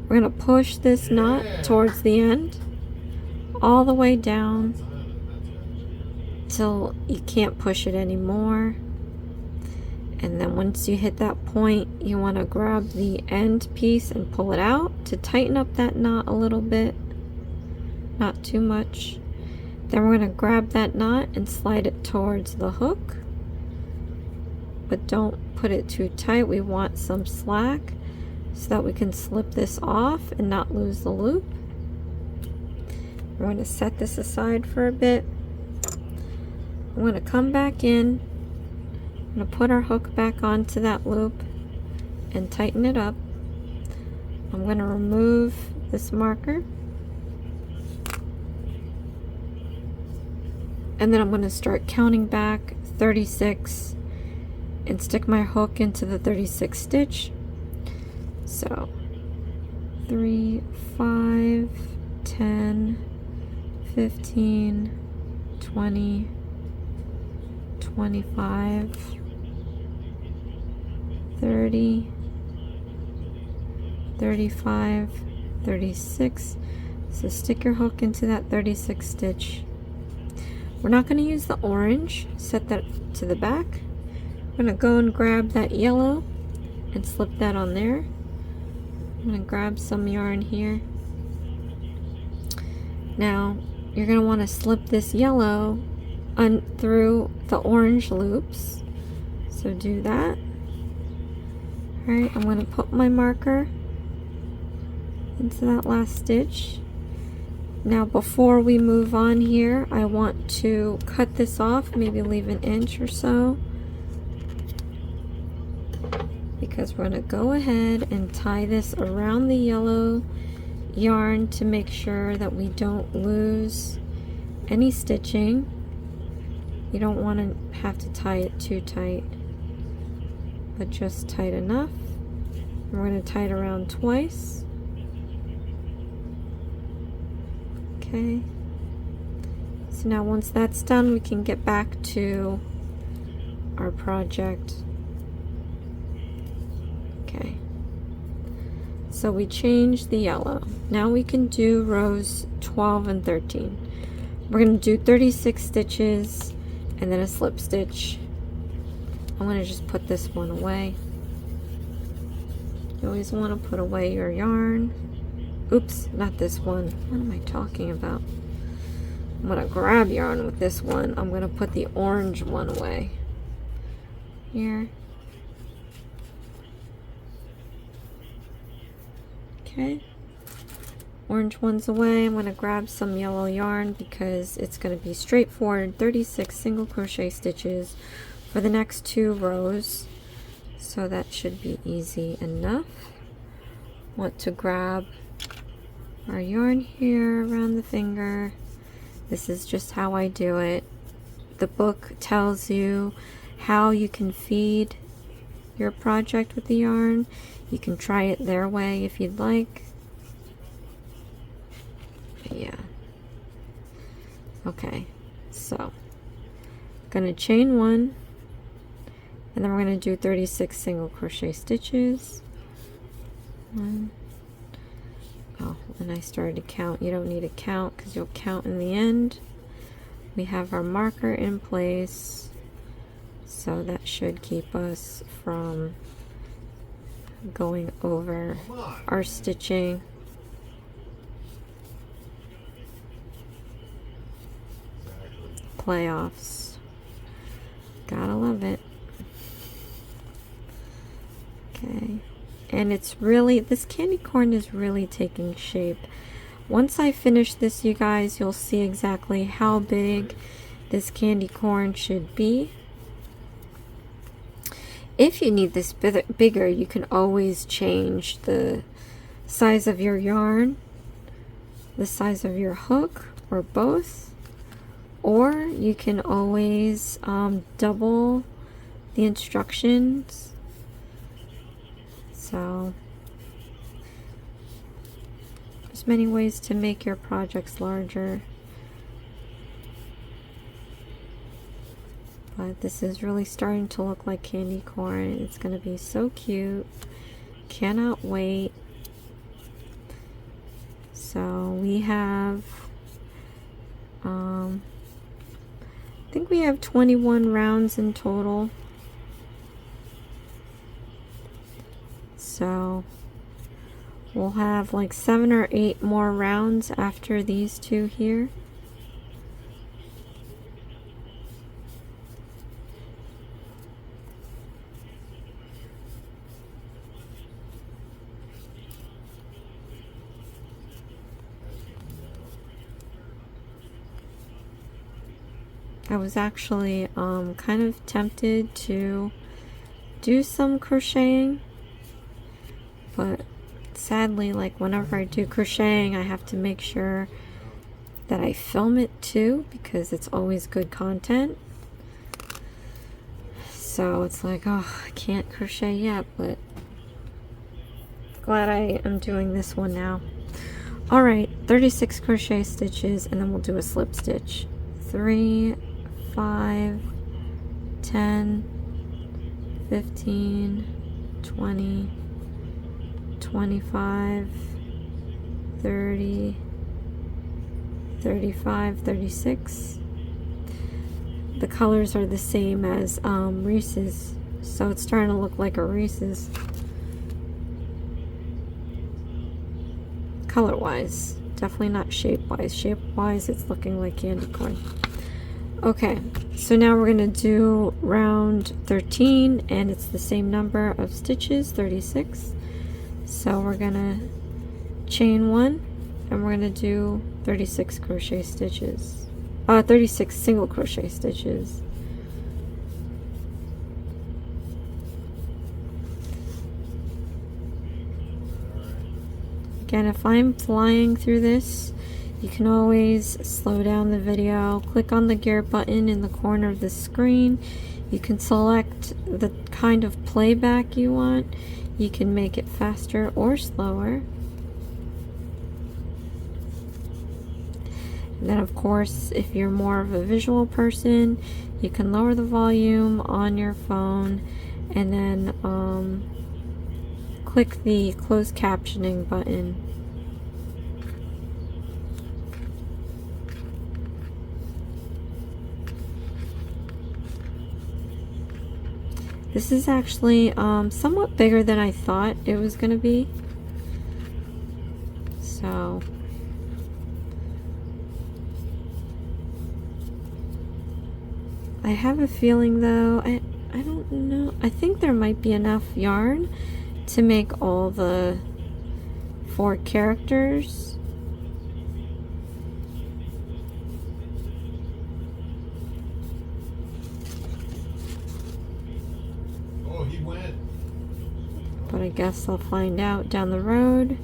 We're going to push this knot towards the end all the way down till you can't push it anymore. And then once you hit that point, you want to grab the end piece and pull it out to tighten up that knot a little bit. Not too much. Then we're going to grab that knot and slide it towards the hook. But don't put it too tight. We want some slack so that we can slip this off and not lose the loop. We're going to set this aside for a bit. I'm going to come back in. I'm going to put our hook back onto that loop and tighten it up. I'm going to remove this marker. And then I'm going to start counting back 36 and stick my hook into the 36th stitch. So 3, 5, 10, 15, 20, 25, 30, 35, 36. So stick your hook into that 36th stitch. We're not going to use the orange. Set that to the back. I'm going to go and grab that yellow and slip that on there. I'm going to grab some yarn here. Now you're going to want to slip this yellow through the orange loops. So do that. Alright, I'm going to put my marker into that last stitch. Now before we move on here, I want to cut this off, maybe leave an inch or so, because we're going to go ahead and tie this around the yellow yarn to make sure that we don't lose any stitching. You don't want to have to tie it too tight, but just tight enough. And we're going to tie it around twice. Okay. So now once that's done, we can get back to our project. Okay. So we changed the yellow. Now we can do rows 12 and 13. We're going to do 36 stitches and then a slip stitch. I'm going to just put this one away. You always want to put away your yarn. Oops, not this one. What am I talking about? I'm going to grab yarn with this one. I'm going to put the orange one away. Here. Okay. Orange one's away. I'm going to grab some yellow yarn because it's going to be straightforward 36 single crochet stitches for the next 2 rows. So that should be easy enough. Want to grab our yarn here around the finger. This is just how I do it. The book tells you how you can feed your project with the yarn. You can try it their way if you'd like. But yeah. Okay, so gonna chain 1, and then we're gonna do 36 single crochet stitches. 1. Oh, and I started to count. You don't need to count because you'll count in the end. We have our marker in place, so that should keep us from going over our stitching. Playoffs. Gotta love it. Okay. And it's really, this candy corn is really taking shape. Once I finish this, you guys, you'll see exactly how big this candy corn should be. If you need this bigger, you can always change the size of your yarn, the size of your hook, or both. Or you can always double the instructions. So there's many ways to make your projects larger. But this is really starting to look like candy corn. It's going to be so cute. Cannot wait. So we have, I think we have 21 rounds in total. So we'll have like 7 or 8 more rounds after these 2 here. I was actually kind of tempted to do some crocheting, but sadly, like whenever I do crocheting, I have to make sure that I film it too, because it's always good content. So So it's like, oh, I can't crochet yet, but glad I am doing this one now. All right, 36 crochet stitches, and then we'll do a slip stitch. 3, 5, 10, 15, 20, 25, 30, 35, 36. The colors are the same as Reese's, so it's starting to look like a Reese's. Color-wise, definitely not shape-wise. Shape-wise, it's looking like candy corn. Okay, so now we're going to do round 13, and it's the same number of stitches, 36. So we're going to chain 1, and we're going to do 36 crochet stitches. 36 single crochet stitches. Again, if I'm flying through this, you can always slow down the video, click on the gear button in the corner of the screen. You can select the kind of playback you want. You can make it faster or slower. And then of course, if you're more of a visual person, you can lower the volume on your phone and then click the closed captioning button. This is actually somewhat bigger than I thought it was going to be. So I have a feeling though, I don't know, I think there might be enough yarn to make all the 4 characters.
Oh, he went.
But I guess I'll find out down the road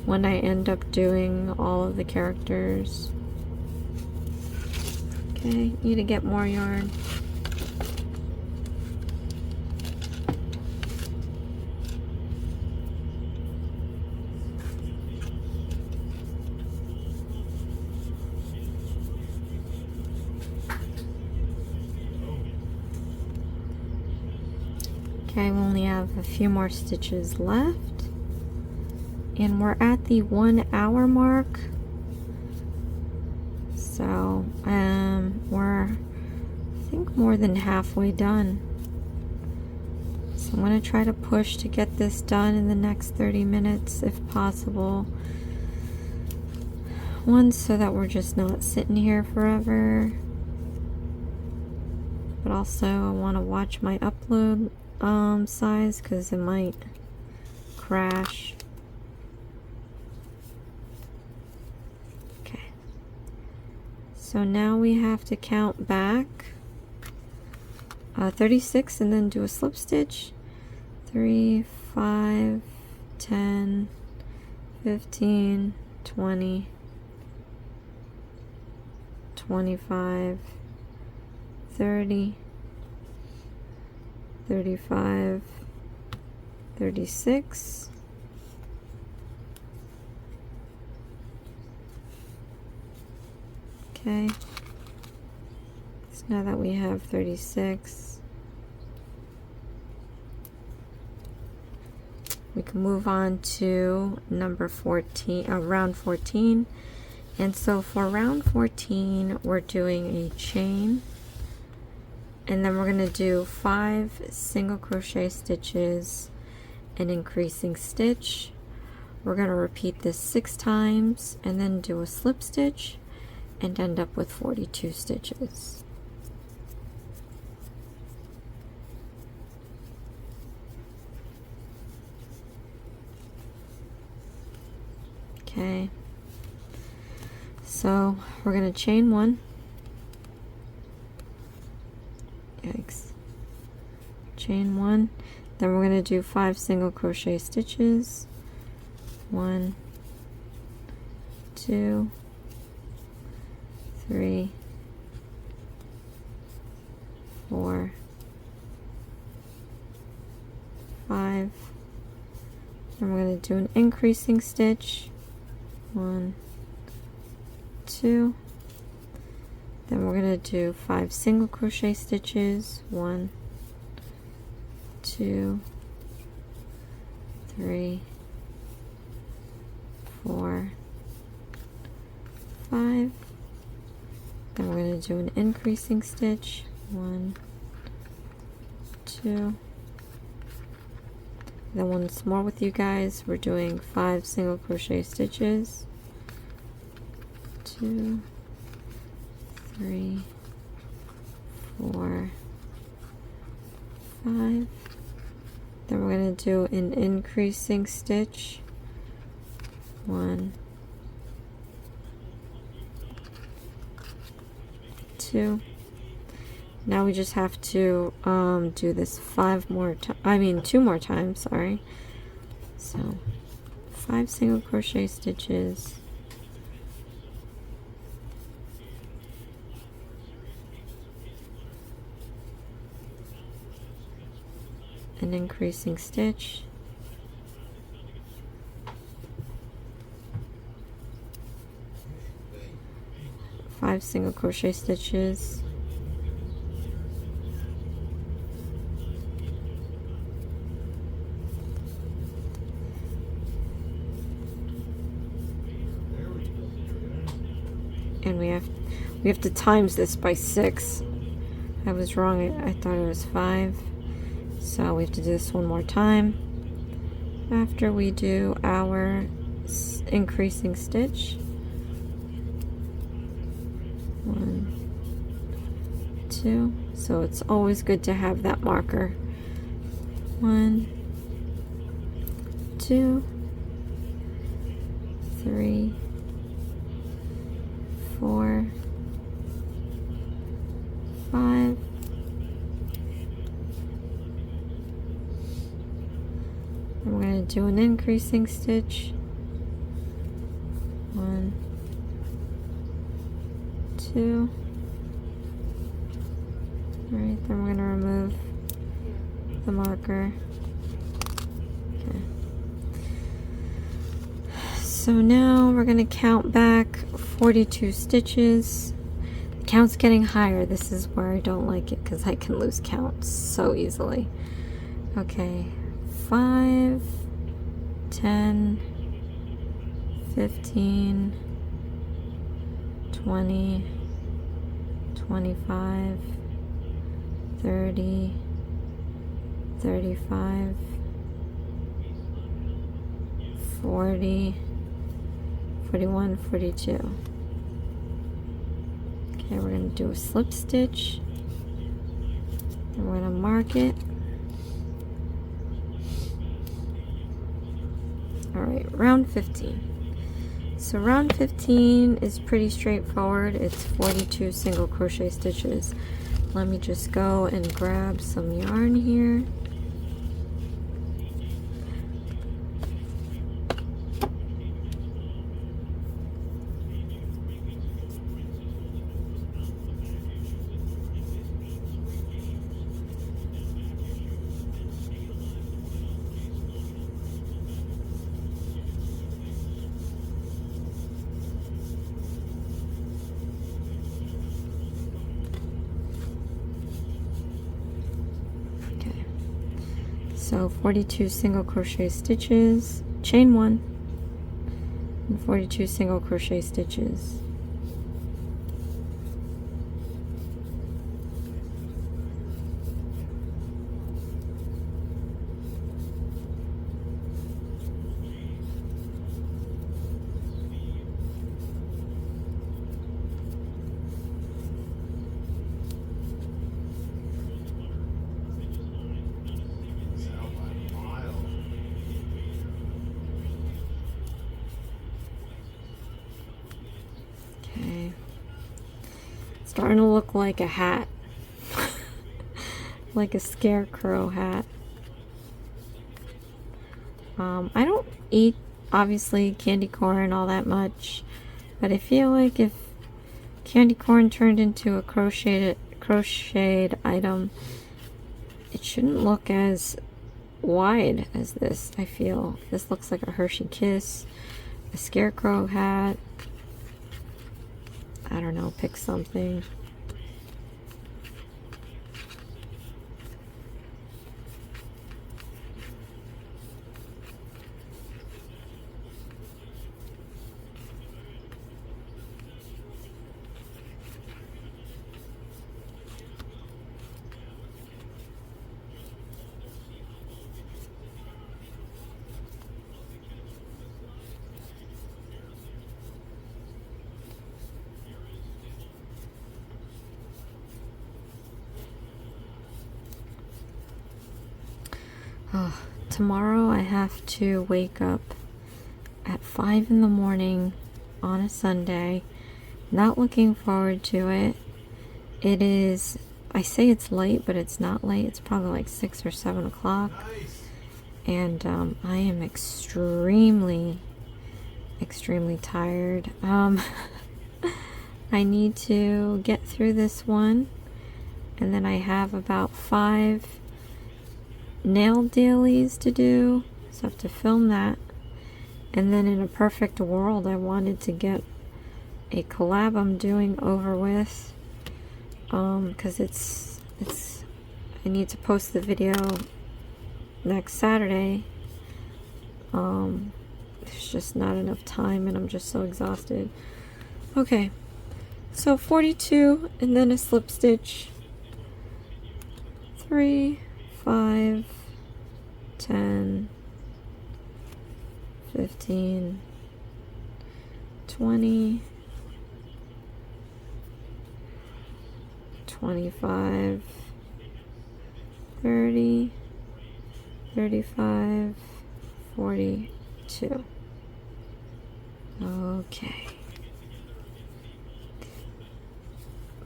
when I end up doing all of the characters. Okay, need to get more yarn. Okay, we only have a few more stitches left. And we're at the 1 hour mark. So, we're, I think, more than halfway done. So I'm going to try to push to get this done in the next 30 minutes if possible. One, so that we're just not sitting here forever. But also I want to watch my upload size because it might crash. Okay. So now we have to count back 36 and then do a slip stitch. 3, 5, 10, 15, 20, 25, 30, 35, 36, okay, so now that we have 36, we can move on to number 14, round 14. And so for round 14, we're doing a chain, and then we're going to do 5 single crochet stitches, an increasing stitch. We're going to repeat this 6 times and then do a slip stitch and end up with 42 stitches. Okay, so we're going to chain 1. Yikes. Chain 1, then we're going to do 5 single crochet stitches. 1, 2, 3, 4, 5. And we're going to do an increasing stitch. 1, 2. Then we're going to do 5 single crochet stitches. 1, 2, 3, 4, 5. Then we're going to do an increasing stitch. 1, 2. Then once more with you guys, we're doing 5 single crochet stitches. 2, 3, 4, 5. Then we're going to do an increasing stitch. 1, 2. Now we just have to do this 2 more times, sorry. So 5 single crochet stitches, an increasing stitch, five single crochet stitches, and we have to times this by 6. I was wrong. I thought it was 5. So we have to do this one more time after we do our increasing stitch. 1, 2. So it's always good to have that marker. 1, 2, 3, 4, 5. And we're going to do an increasing stitch. 1, 2. Alright, then we're going to remove the marker. Okay. So now we're going to count back 42 stitches. The count's getting higher. This is where I don't like it because I can lose count so easily. Okay, 5, 10, 15, 20, 25, 30, 35, 40, 41, 42. Okay, we're going to do a slip stitch. And we're going to mark it. Alright, round 15. So round 15 is pretty straightforward. It's 42 single crochet stitches. Let me just go and grab some yarn here. So 42 single crochet stitches, chain 1, and 42 single crochet stitches. Starting to look like a hat. Like a scarecrow hat. I don't eat, obviously, candy corn all that much, but I feel like if candy corn turned into a crocheted item, it shouldn't look as wide as this, I feel. This looks like a Hershey Kiss, a scarecrow hat. I don't know, pick something. Oh, tomorrow I have to wake up at 5 in the morning on a Sunday. Not looking forward to it. It is, I say it's late, but it's not late. It's probably like 6 or 7 o'clock.
Nice.
And I am extremely tired. I need to get through this one, and then I have about 5 nail dailies to do, so I have to film that. And then in a perfect world, I wanted to get a collab I'm doing over with, because it's I need to post the video next Saturday. There's just not enough time, and I'm just so exhausted. Okay, so 42, and then a slip stitch. 3, 5, 10, 15, 20, 25, 30, 35, 42. Okay.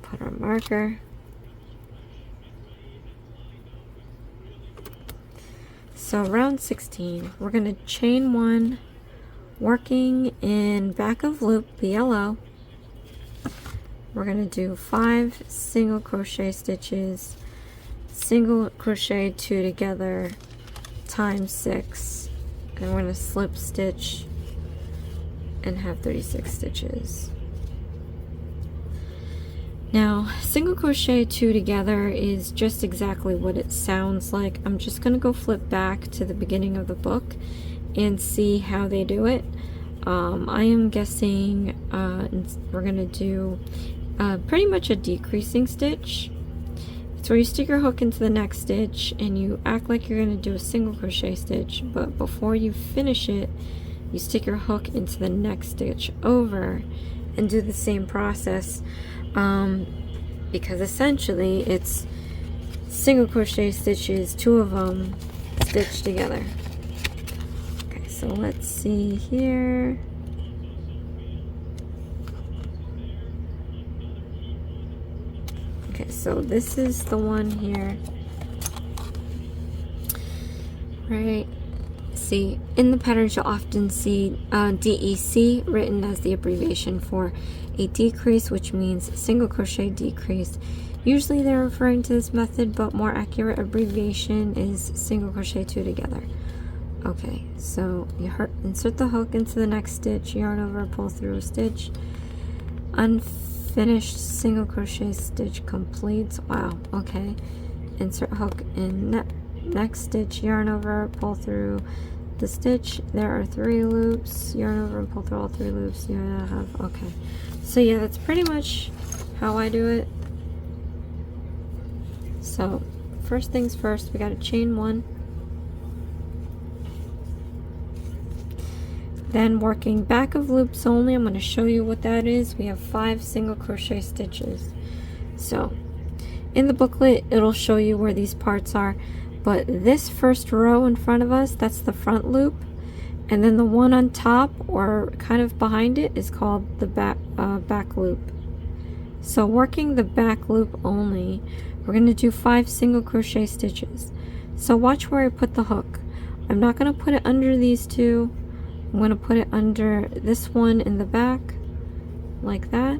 Put our marker. So round 16, we're going to chain 1, working in back of loop BLO. We're going to do 5 single crochet stitches, single crochet 2 together, times 6, and we're going to slip stitch and have 36 stitches. Now, single crochet 2 together is just exactly what it sounds like. I'm just going to go flip back to the beginning of the book and see how they do it. I am guessing we're going to do pretty much a decreasing stitch. It's where you stick your hook into the next stitch and you act like you're going to do a single crochet stitch, but before you finish it, you stick your hook into the next stitch over and do the same process. Because essentially it's single crochet stitches, 2 of them stitched together. Okay, so let's see here. Okay, so this is the one here, right? See, in the patterns you'll often see DEC written as the abbreviation for a decrease, which means single crochet decrease. Usually they're referring to this method, but more accurate abbreviation is single crochet 2 together. Okay, so you insert the hook into the next stitch, yarn over, pull through a stitch, unfinished single crochet stitch completes. Wow, okay. Insert hook in next stitch, yarn over, pull through the stitch. There are 3 loops, yarn over and pull through all 3 loops. You have, okay. So yeah, that's pretty much how I do it. So first things first, we got to chain 1. Then working back of loops only, I'm going to show you what that is. We have 5 single crochet stitches. So in the booklet, it'll show you where these parts are. But this first row in front of us, that's the front loop. And then the one on top or kind of behind it is called the back loop. So working the back loop only, we're going to do 5 single crochet stitches. So watch where I put the hook. I'm not going to put it under these 2. I'm going to put it under this one in the back, like that.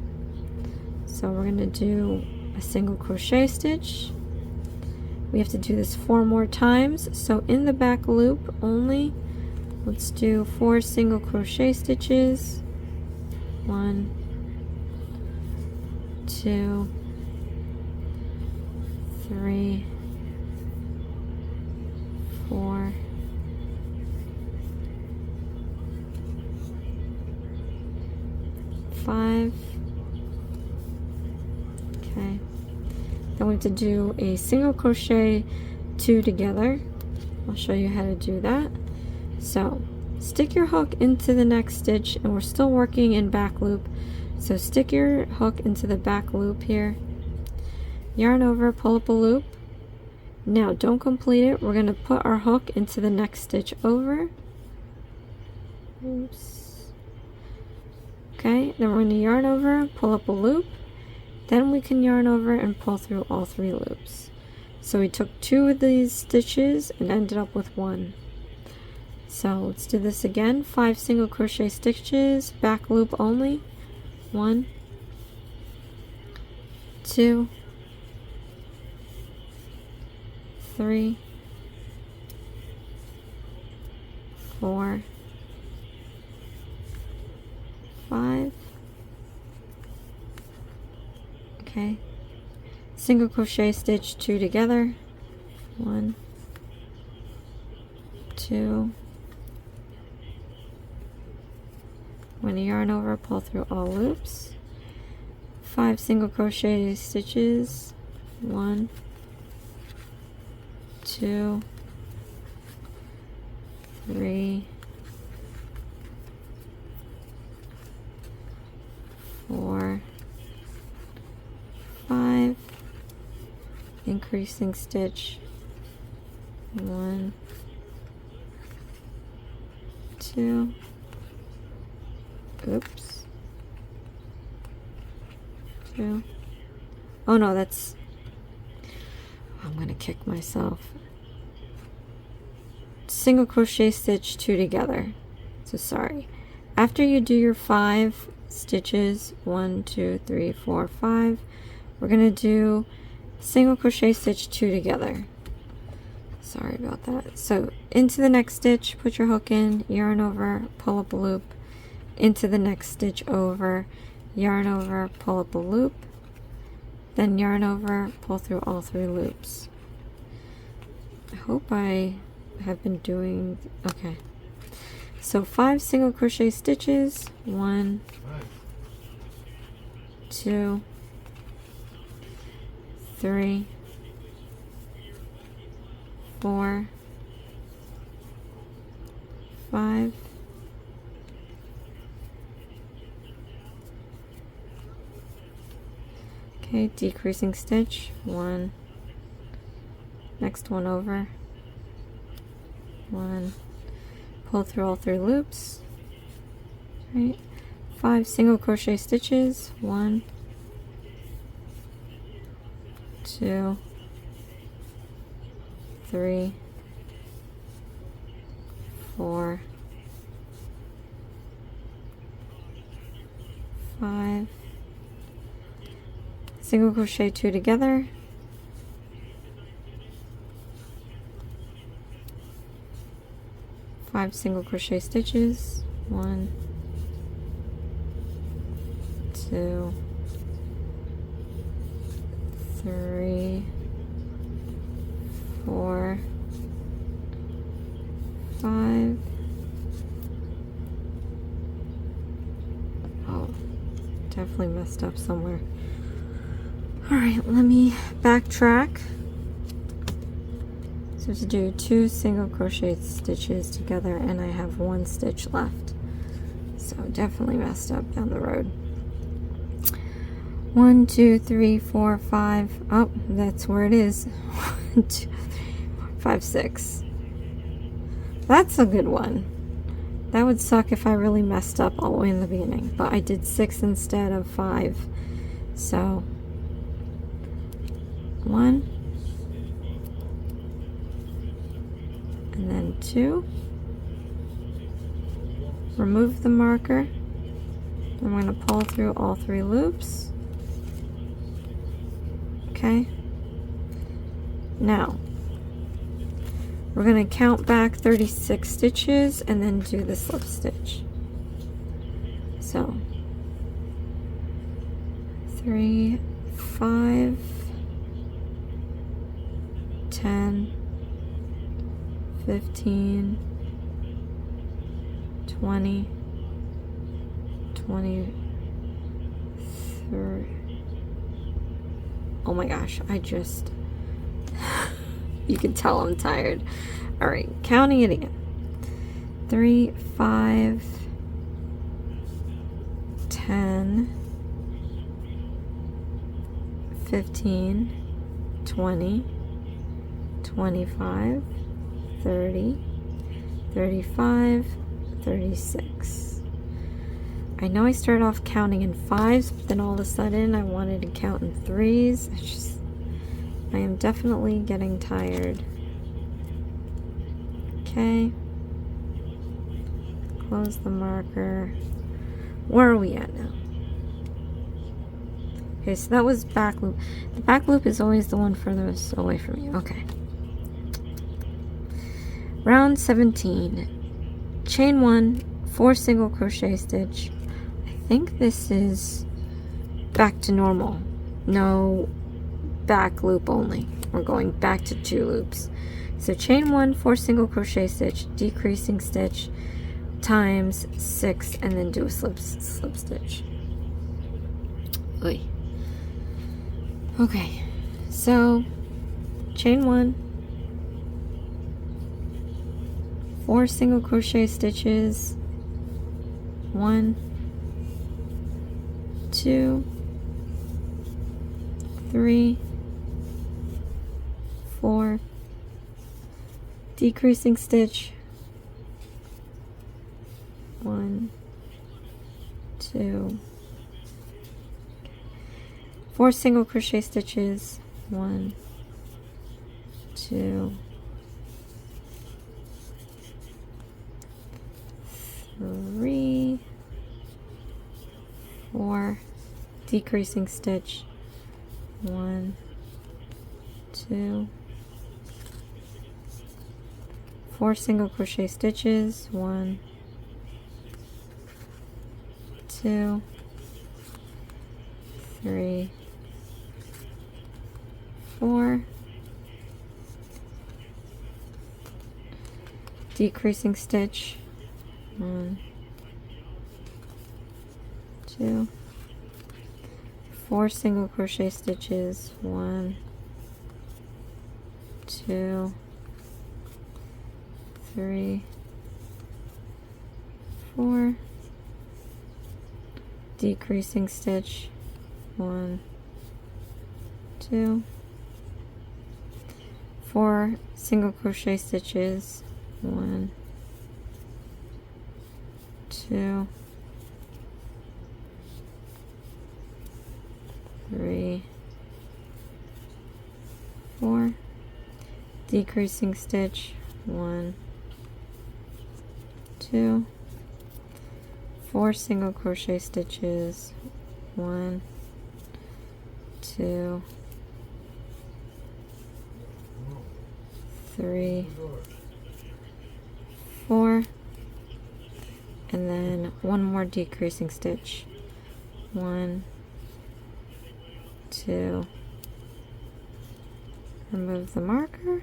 So we're going to do a single crochet stitch, We have to do this 4 more times. So in the back loop only, let's do 4 single crochet stitches. 1, 2, 3, 4, 5. Okay. Then we have to do a single crochet 2 together. I'll show you how to do that. So stick your hook into the next stitch, and we're still working in back loop. So stick your hook into the back loop here. Yarn over, pull up a loop. Now don't complete it. We're going to put our hook into the next stitch over. Oops. Okay, then we're going to yarn over, pull up a loop. Then we can yarn over and pull through all 3 loops. So we took 2 of these stitches and ended up with 1. So let's do this again. 5 single crochet stitches, back loop only. 1, 2, 3, 4, 5. Okay. Single crochet stitch 2 together. 1, 2. I'm going to yarn over, pull through all loops. 5 single crochet stitches. 1, 2, 3, 4, 5. Increasing stitch. 1, 2. Oops. 2. Oh no, that's... I'm gonna kick myself. Single crochet stitch 2 together. So sorry. After you do your 5 stitches, 1, 2, 3, 4, 5, we're gonna do single crochet stitch 2 together. Sorry about that. So into the next stitch, put your hook in, yarn over, pull up a loop. Into the next stitch over, yarn over, pull up a loop, then yarn over, pull through all 3 loops. I hope I have been doing okay. So 5 single crochet stitches, 1, 2, 3, 4, 5. Okay, decreasing stitch, 1, next one over, 1, pull through all 3 loops, right, 5 single crochet stitches, 1, 2, 3, 4, 5, single crochet 2 together, 5 single crochet stitches, 1, 2, 3, 4, 5. Oh, definitely messed up somewhere. Alright, let me backtrack. So to do 2 single crochet stitches together, and I have 1 stitch left. So definitely messed up down the road. 1, 2, 3, 4, 5. Oh, that's where it is. 1, 2, 3, 4, 5, 6. That's a good one. That would suck if I really messed up all the way in the beginning, but I did 6 instead of 5. So 1, and then 2. Remove the marker. I'm going to pull through all 3 loops. Okay. Now, we're going to count back 36 stitches and then do the slip stitch. So, 3, 5, 10, 15, 20, 23. Oh my gosh, you can tell I'm tired. All right, counting it again. 3, 5, 10, 15, 20, 25, 30, 35, 36. I know I started off counting in 5s, but then all of a sudden I wanted to count in 3s. I am definitely getting tired. Okay. Close the marker. Where are we at now? Okay, so that was back loop. The back loop is always the one furthest away from you. Okay. Round 17. Chain 1, 4 single crochet stitch. I think this is back to normal. No back loop only. We're going back to 2 loops. So chain 1, 4 single crochet stitch, decreasing stitch, times 6, and then do a slip stitch. Oy. Okay, so chain 1, 4 single crochet stitches, 1, 2, 3, 4, decreasing stitch, 1, 2, 4 single crochet stitches, 1, 2, 3, 4, decreasing stitch, 1, 2, 4 single crochet stitches, 1, 2, 3, 4, decreasing stitch, 1, 2, 4 single crochet stitches, 1, 2, 3, 4, decreasing stitch, 1, 2, 4 single crochet stitches, 1, 2, 3, 4, decreasing stitch, 1, 2, 4 single crochet stitches, 1, 2, 3, 4, and then one more decreasing stitch, 1, 2, remove the marker.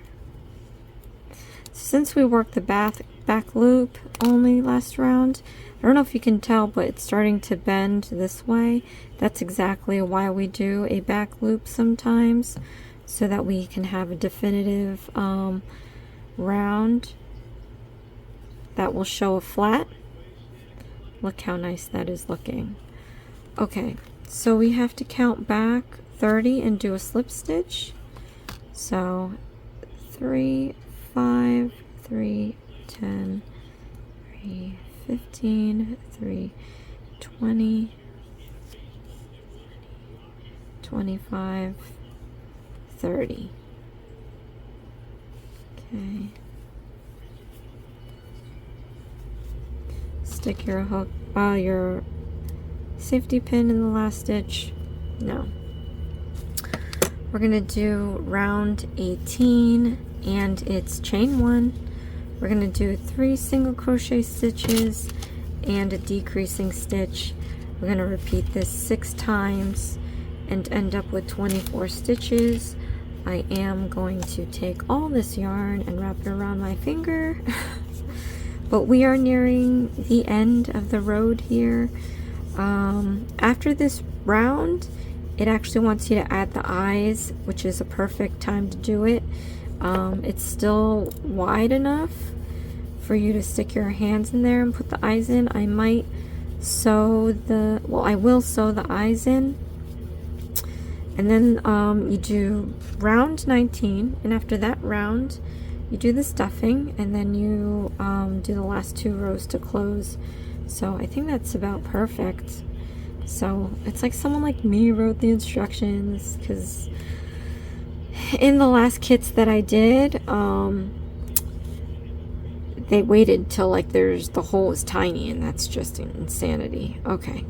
Since we worked the back loop only last round, I don't know if you can tell, but it's starting to bend this way. That's exactly why we do a back loop sometimes, so that we can have a definitive round that will show a flat. Look how nice that is looking. Okay, so we have to count back 30 and do a slip stitch. So 3, 5, 3, 10, 3, 15, 3, 20, 25, 30. Okay. Stick your hook, your safety pin in the last stitch. No. We're gonna do round 18 and it's chain 1. We're gonna do 3 single crochet stitches and a decreasing stitch. We're gonna repeat this 6 times and end up with 24 stitches. I am going to take all this yarn and wrap it around my finger. But we are nearing the end of the road here. After this round, it actually wants you to add the eyes, which is a perfect time to do it. It's still wide enough for you to stick your hands in there and put the eyes in. I might sew the, well, I will sew the eyes in. And then you do round 19, and after that round, you do the stuffing, and then you do the last 2 rows to close. So I think that's about perfect. So it's like someone like me wrote the instructions, because in the last kits that I did, they waited till like the hole is tiny, and that's just insanity. Okay,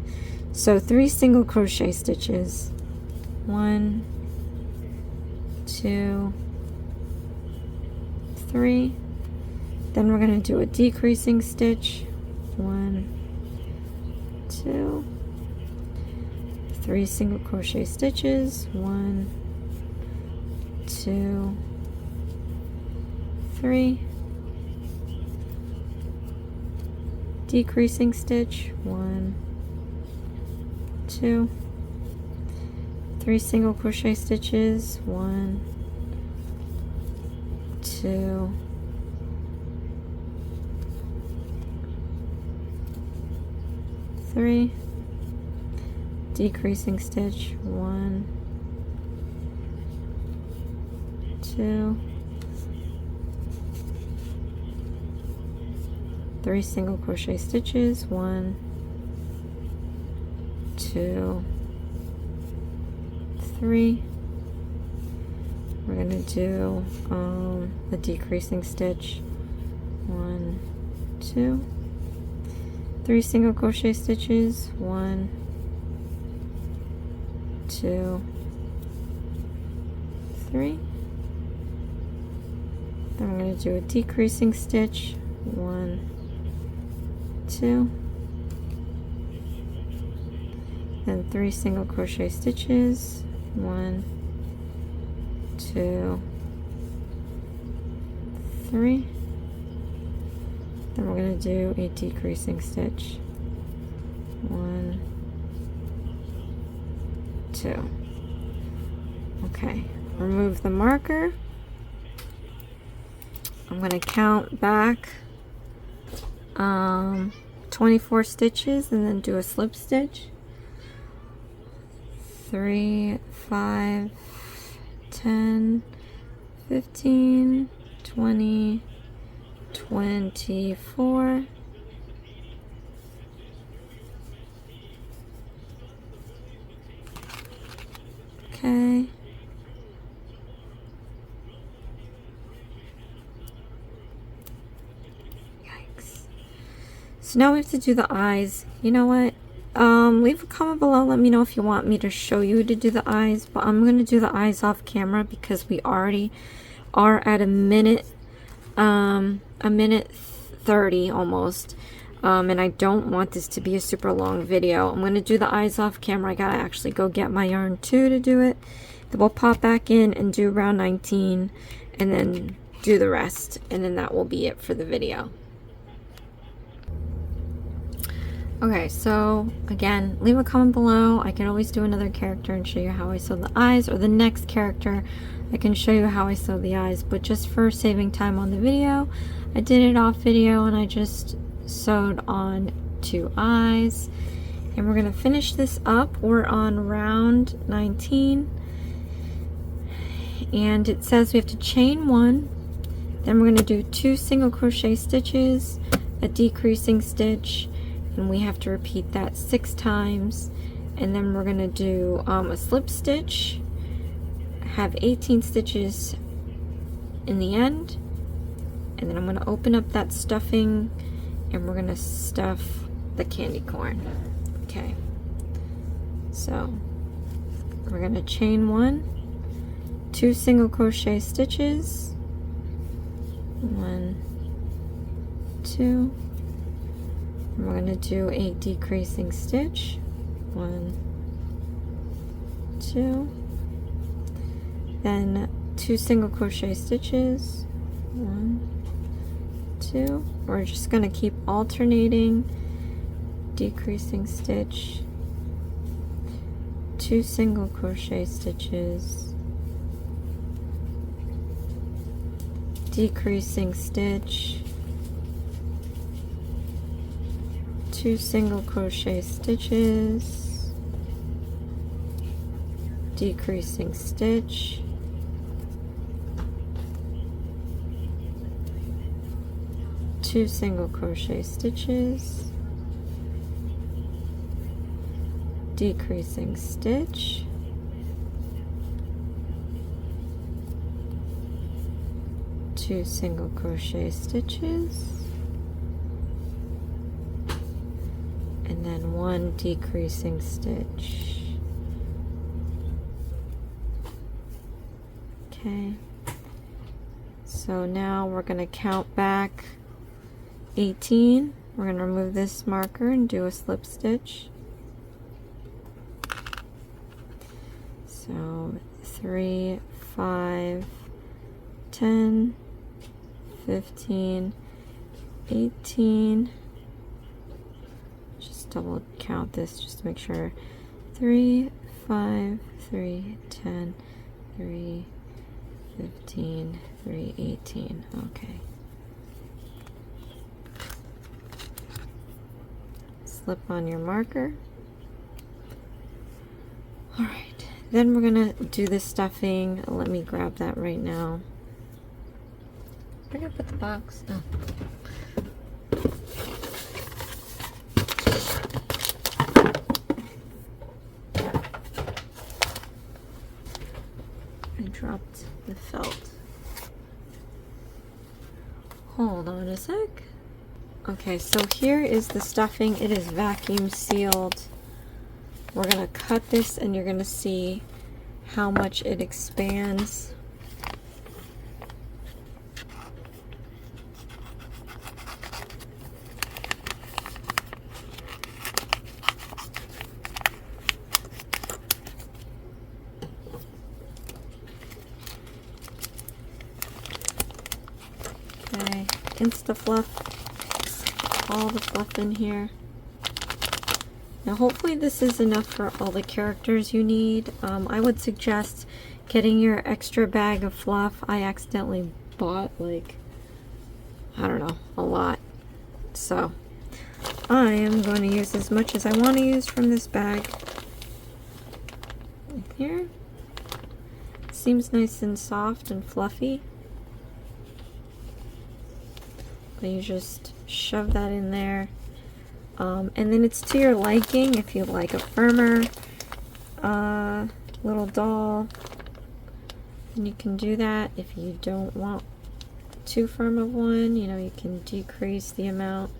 so 3 single crochet stitches. 1, 2, 3. Then we're going to do a decreasing stitch. 1, 2, 3 single crochet stitches. 1, 2, 3. Decreasing stitch. 1, 2. 3 single crochet stitches. 1, 2, 3. Decreasing stitch. 1, 2, 3 single crochet stitches. 1, 2, 3. We're going to do the decreasing stitch. 1, 2, 3 single crochet stitches. 1, 2, 3. Then I'm going to do a decreasing stitch. 1, 2. Then 3 single crochet stitches. 1, 2, 3. Then we're going to do a decreasing stitch. 1, 2. Okay, remove the marker. I'm going to count back 24 stitches and then do a slip stitch. 3, 5, 10, 15, 20, 24. Okay. Yikes. So now we have to do the eyes. You know what? Leave a comment below. Let me know if you want me to show you to do the eyes. But I'm going to do the eyes off camera because we already are at a minute 30 almost. And I don't want this to be a super long video. I'm going to do the eyes off camera. I got to actually go get my yarn too to do it. Then we'll pop back in and do round 19 and then do the rest. And then that will be it for the video. Okay, so again, leave a comment below. I can always do another character and show you how I sew the eyes, or the next character I can show you how I sew the eyes. But just for saving time on the video, I did it off video and I just sewed on 2 eyes. And we're going to finish this up. We're on round 19. And it says we have to chain 1. Then we're going to do 2 single crochet stitches, a decreasing stitch, and we have to repeat that 6 times. And then we're going to do a slip stitch, have 18 stitches in the end, and then I'm going to open up that stuffing and we're going to stuff the candy corn. Okay, so we're going to chain 1, 2 single crochet stitches, 1, 2, and we're going to do a decreasing stitch, 1, 2, then 2 single crochet stitches, 1, 2. We're just going to keep alternating, decreasing stitch, 2 single crochet stitches, decreasing stitch, 2 single crochet stitches, decreasing stitch, 2 single crochet stitches, decreasing stitch, 2 single crochet stitches, and then 1 decreasing stitch. Okay, so now we're going to count back 18. We're going to remove this marker and do a slip stitch. So 3, 5, 10, 15, 18. Just double count this just to make sure. 3, 5, 3, 10, 3, 15, 3, 18. Okay. Slip on your marker. Alright, then we're gonna do the stuffing. Let me grab that right now. Where did I put the box? Oh. I dropped the felt. Hold on a sec. Okay, so here is the stuffing. It is vacuum sealed. We're going to cut this and you're going to see how much it expands. Okay, Insta-Fluff. All the fluff in here. Now hopefully this is enough for all the characters you need. I would suggest getting your extra bag of fluff. I accidentally bought like, I don't know, a lot. So I am going to use as much as I want to use from this bag. Right here. Seems nice and soft and fluffy. But you just shove that in there. And then it's to your liking. If you like a firmer little doll, then you can do that. If you don't want too firm of one, you know, you can decrease the amount.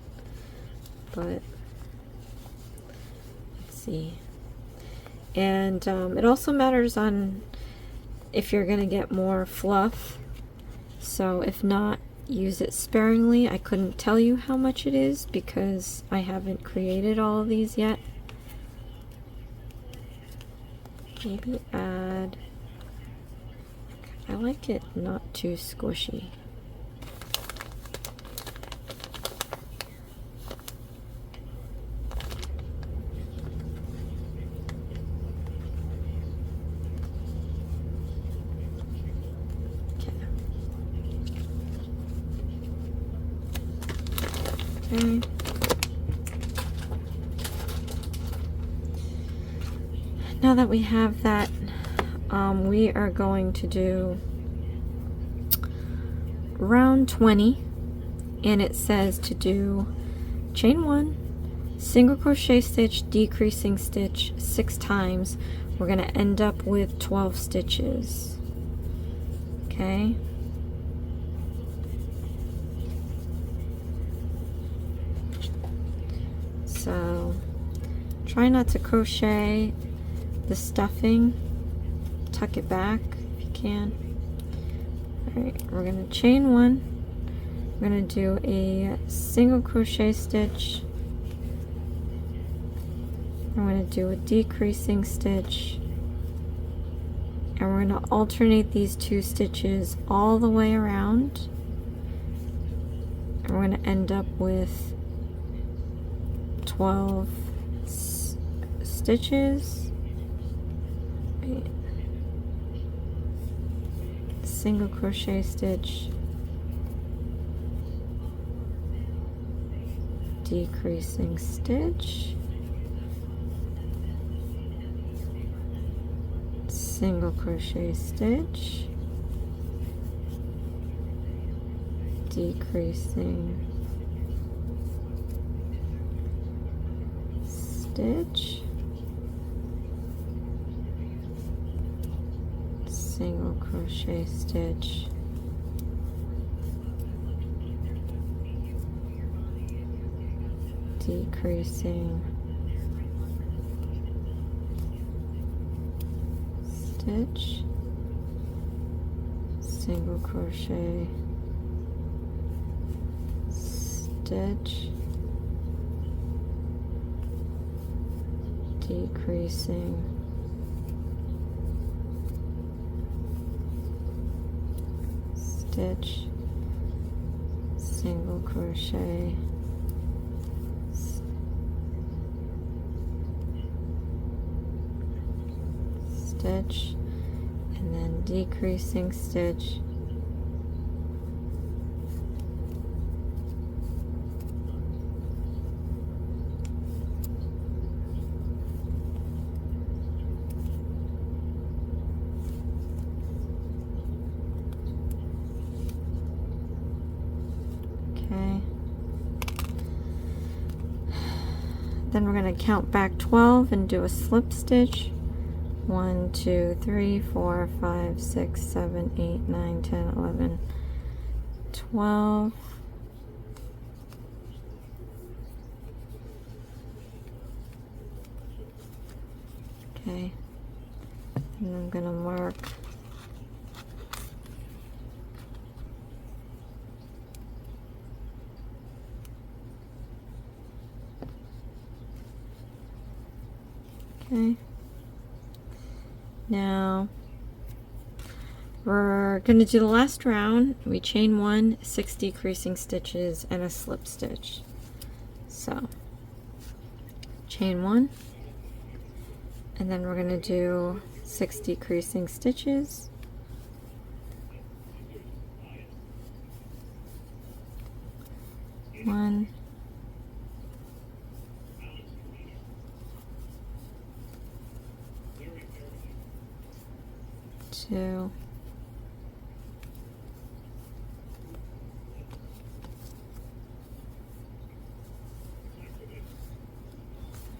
But let's see. And it also matters on if you're going to get more fluff. So if not, use it sparingly. I couldn't tell you how much it is because I haven't created all of these yet. Maybe add, I like it not too squishy. Okay. Now that we have that, we are going to do round 20, and it says to do chain 1, single crochet stitch, decreasing stitch 6 times. We're going to end up with 12 stitches. Okay. So try not to crochet the stuffing, tuck it back if you can. Alright, we're going to chain 1. We're going to do a single crochet stitch. I'm going to do a decreasing stitch. And we're going to alternate these 2 stitches all the way around. And we're going to end up with 12 stitches. Wait. Single crochet stitch, decreasing stitch, single crochet stitch, decreasing stitch, single crochet stitch, decreasing stitch, single crochet stitch, decreasing stitch, single crochet stitch, and then decreasing stitch, okay. Then we're going to count back 12 and do a slip stitch. 1, 2, 3, 4, 5, 6, 7, 8, 9, 10, 11, 12. Okay. And I'm going to mark okay. Now we're going to do the last round. We chain 1, 6 decreasing stitches, and a slip stitch. So chain 1, and then we're going to do 6 decreasing stitches, one, 2,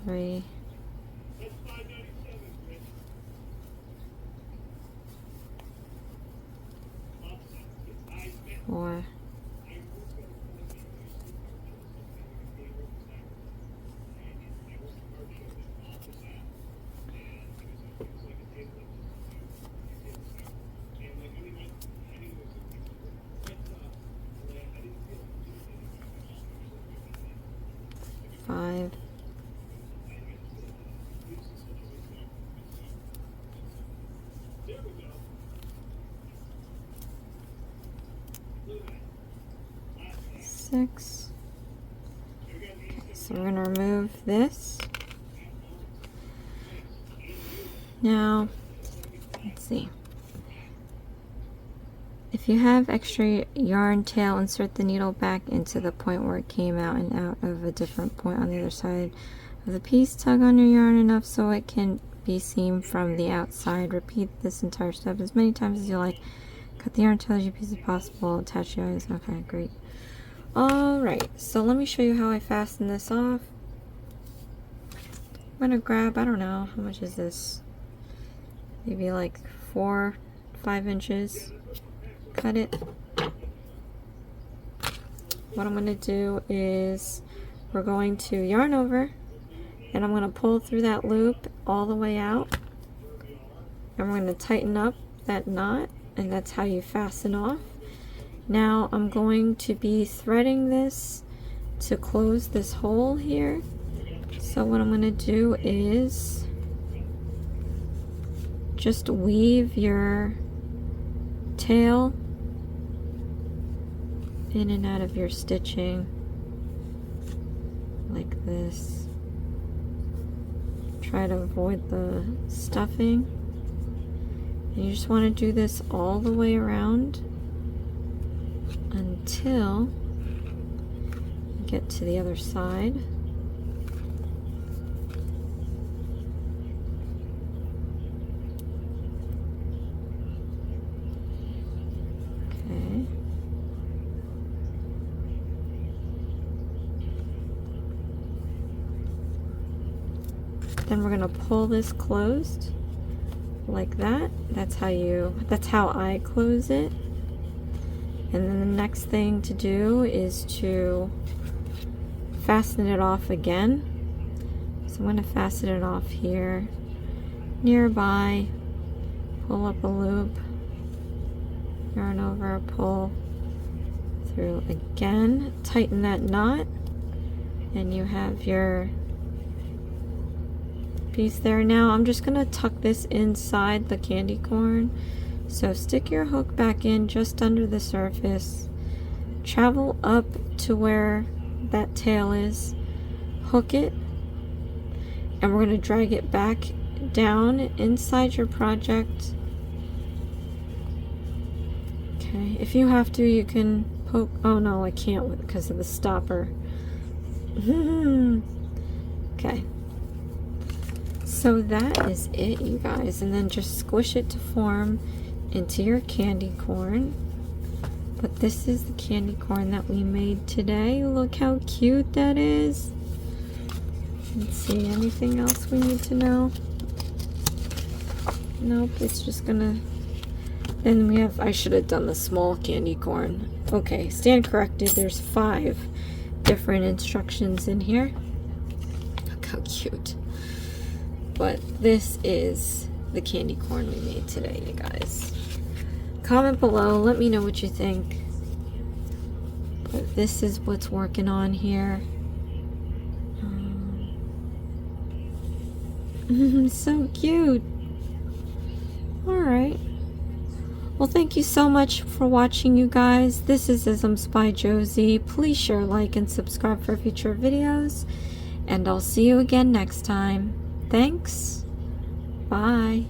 3, 4, 5, 6. Okay, so we're going to remove this. Now, let's see. If you have extra yarn tail, insert the needle back into the point where it came out and out of a different point on the other side of the piece. Tug on your yarn enough so it can be seen from the outside. Repeat this entire step as many times as you like. Cut the yarn tail as piece as possible. Attach the eyes. Okay, great. Alright, so let me show you how I fasten this off. I'm gonna grab, I don't know, how much is this? Maybe like 4, 5 inches. Cut it. What I'm gonna do is we're going to yarn over, and I'm gonna pull through that loop all the way out, and we're gonna tighten up that knot, and that's how you fasten off. Now I'm going to be threading this to close this hole here. So what I'm going to do is just weave your tail in and out of your stitching like this. Try to avoid the stuffing. And you just want to do this all the way around until you get to the other side. Okay. Then we're going to pull this closed like that. That's how I close it. And then the next thing to do is to fasten it off again. So I'm going to fasten it off here, nearby, pull up a loop, yarn over, pull through again, tighten that knot, and you have your piece there. Now I'm just going to tuck this inside the candy corn. So stick your hook back in just under the surface, travel up to where that tail is, hook it, and we're going to drag it back down inside your project. Okay, if you have to, you can poke. Oh no, I can't because of the stopper. Okay. So that is it, you guys, and then just squish it to form into your candy corn. But this is the candy corn that we made today. Look how cute that is. Let's see, anything else we need to know? Nope, it's just gonna... Then we have, I should have done the small candy corn. Okay, stand corrected, there's 5 different instructions in here. Look how cute. But this is the candy corn we made today, you guys. Comment below, let me know what you think. But this is what's working on here. So cute. Alright. Well, thank you so much for watching, you guys. This is Isms by Josie. Please share, like, and subscribe for future videos. And I'll see you again next time. Thanks. Bye.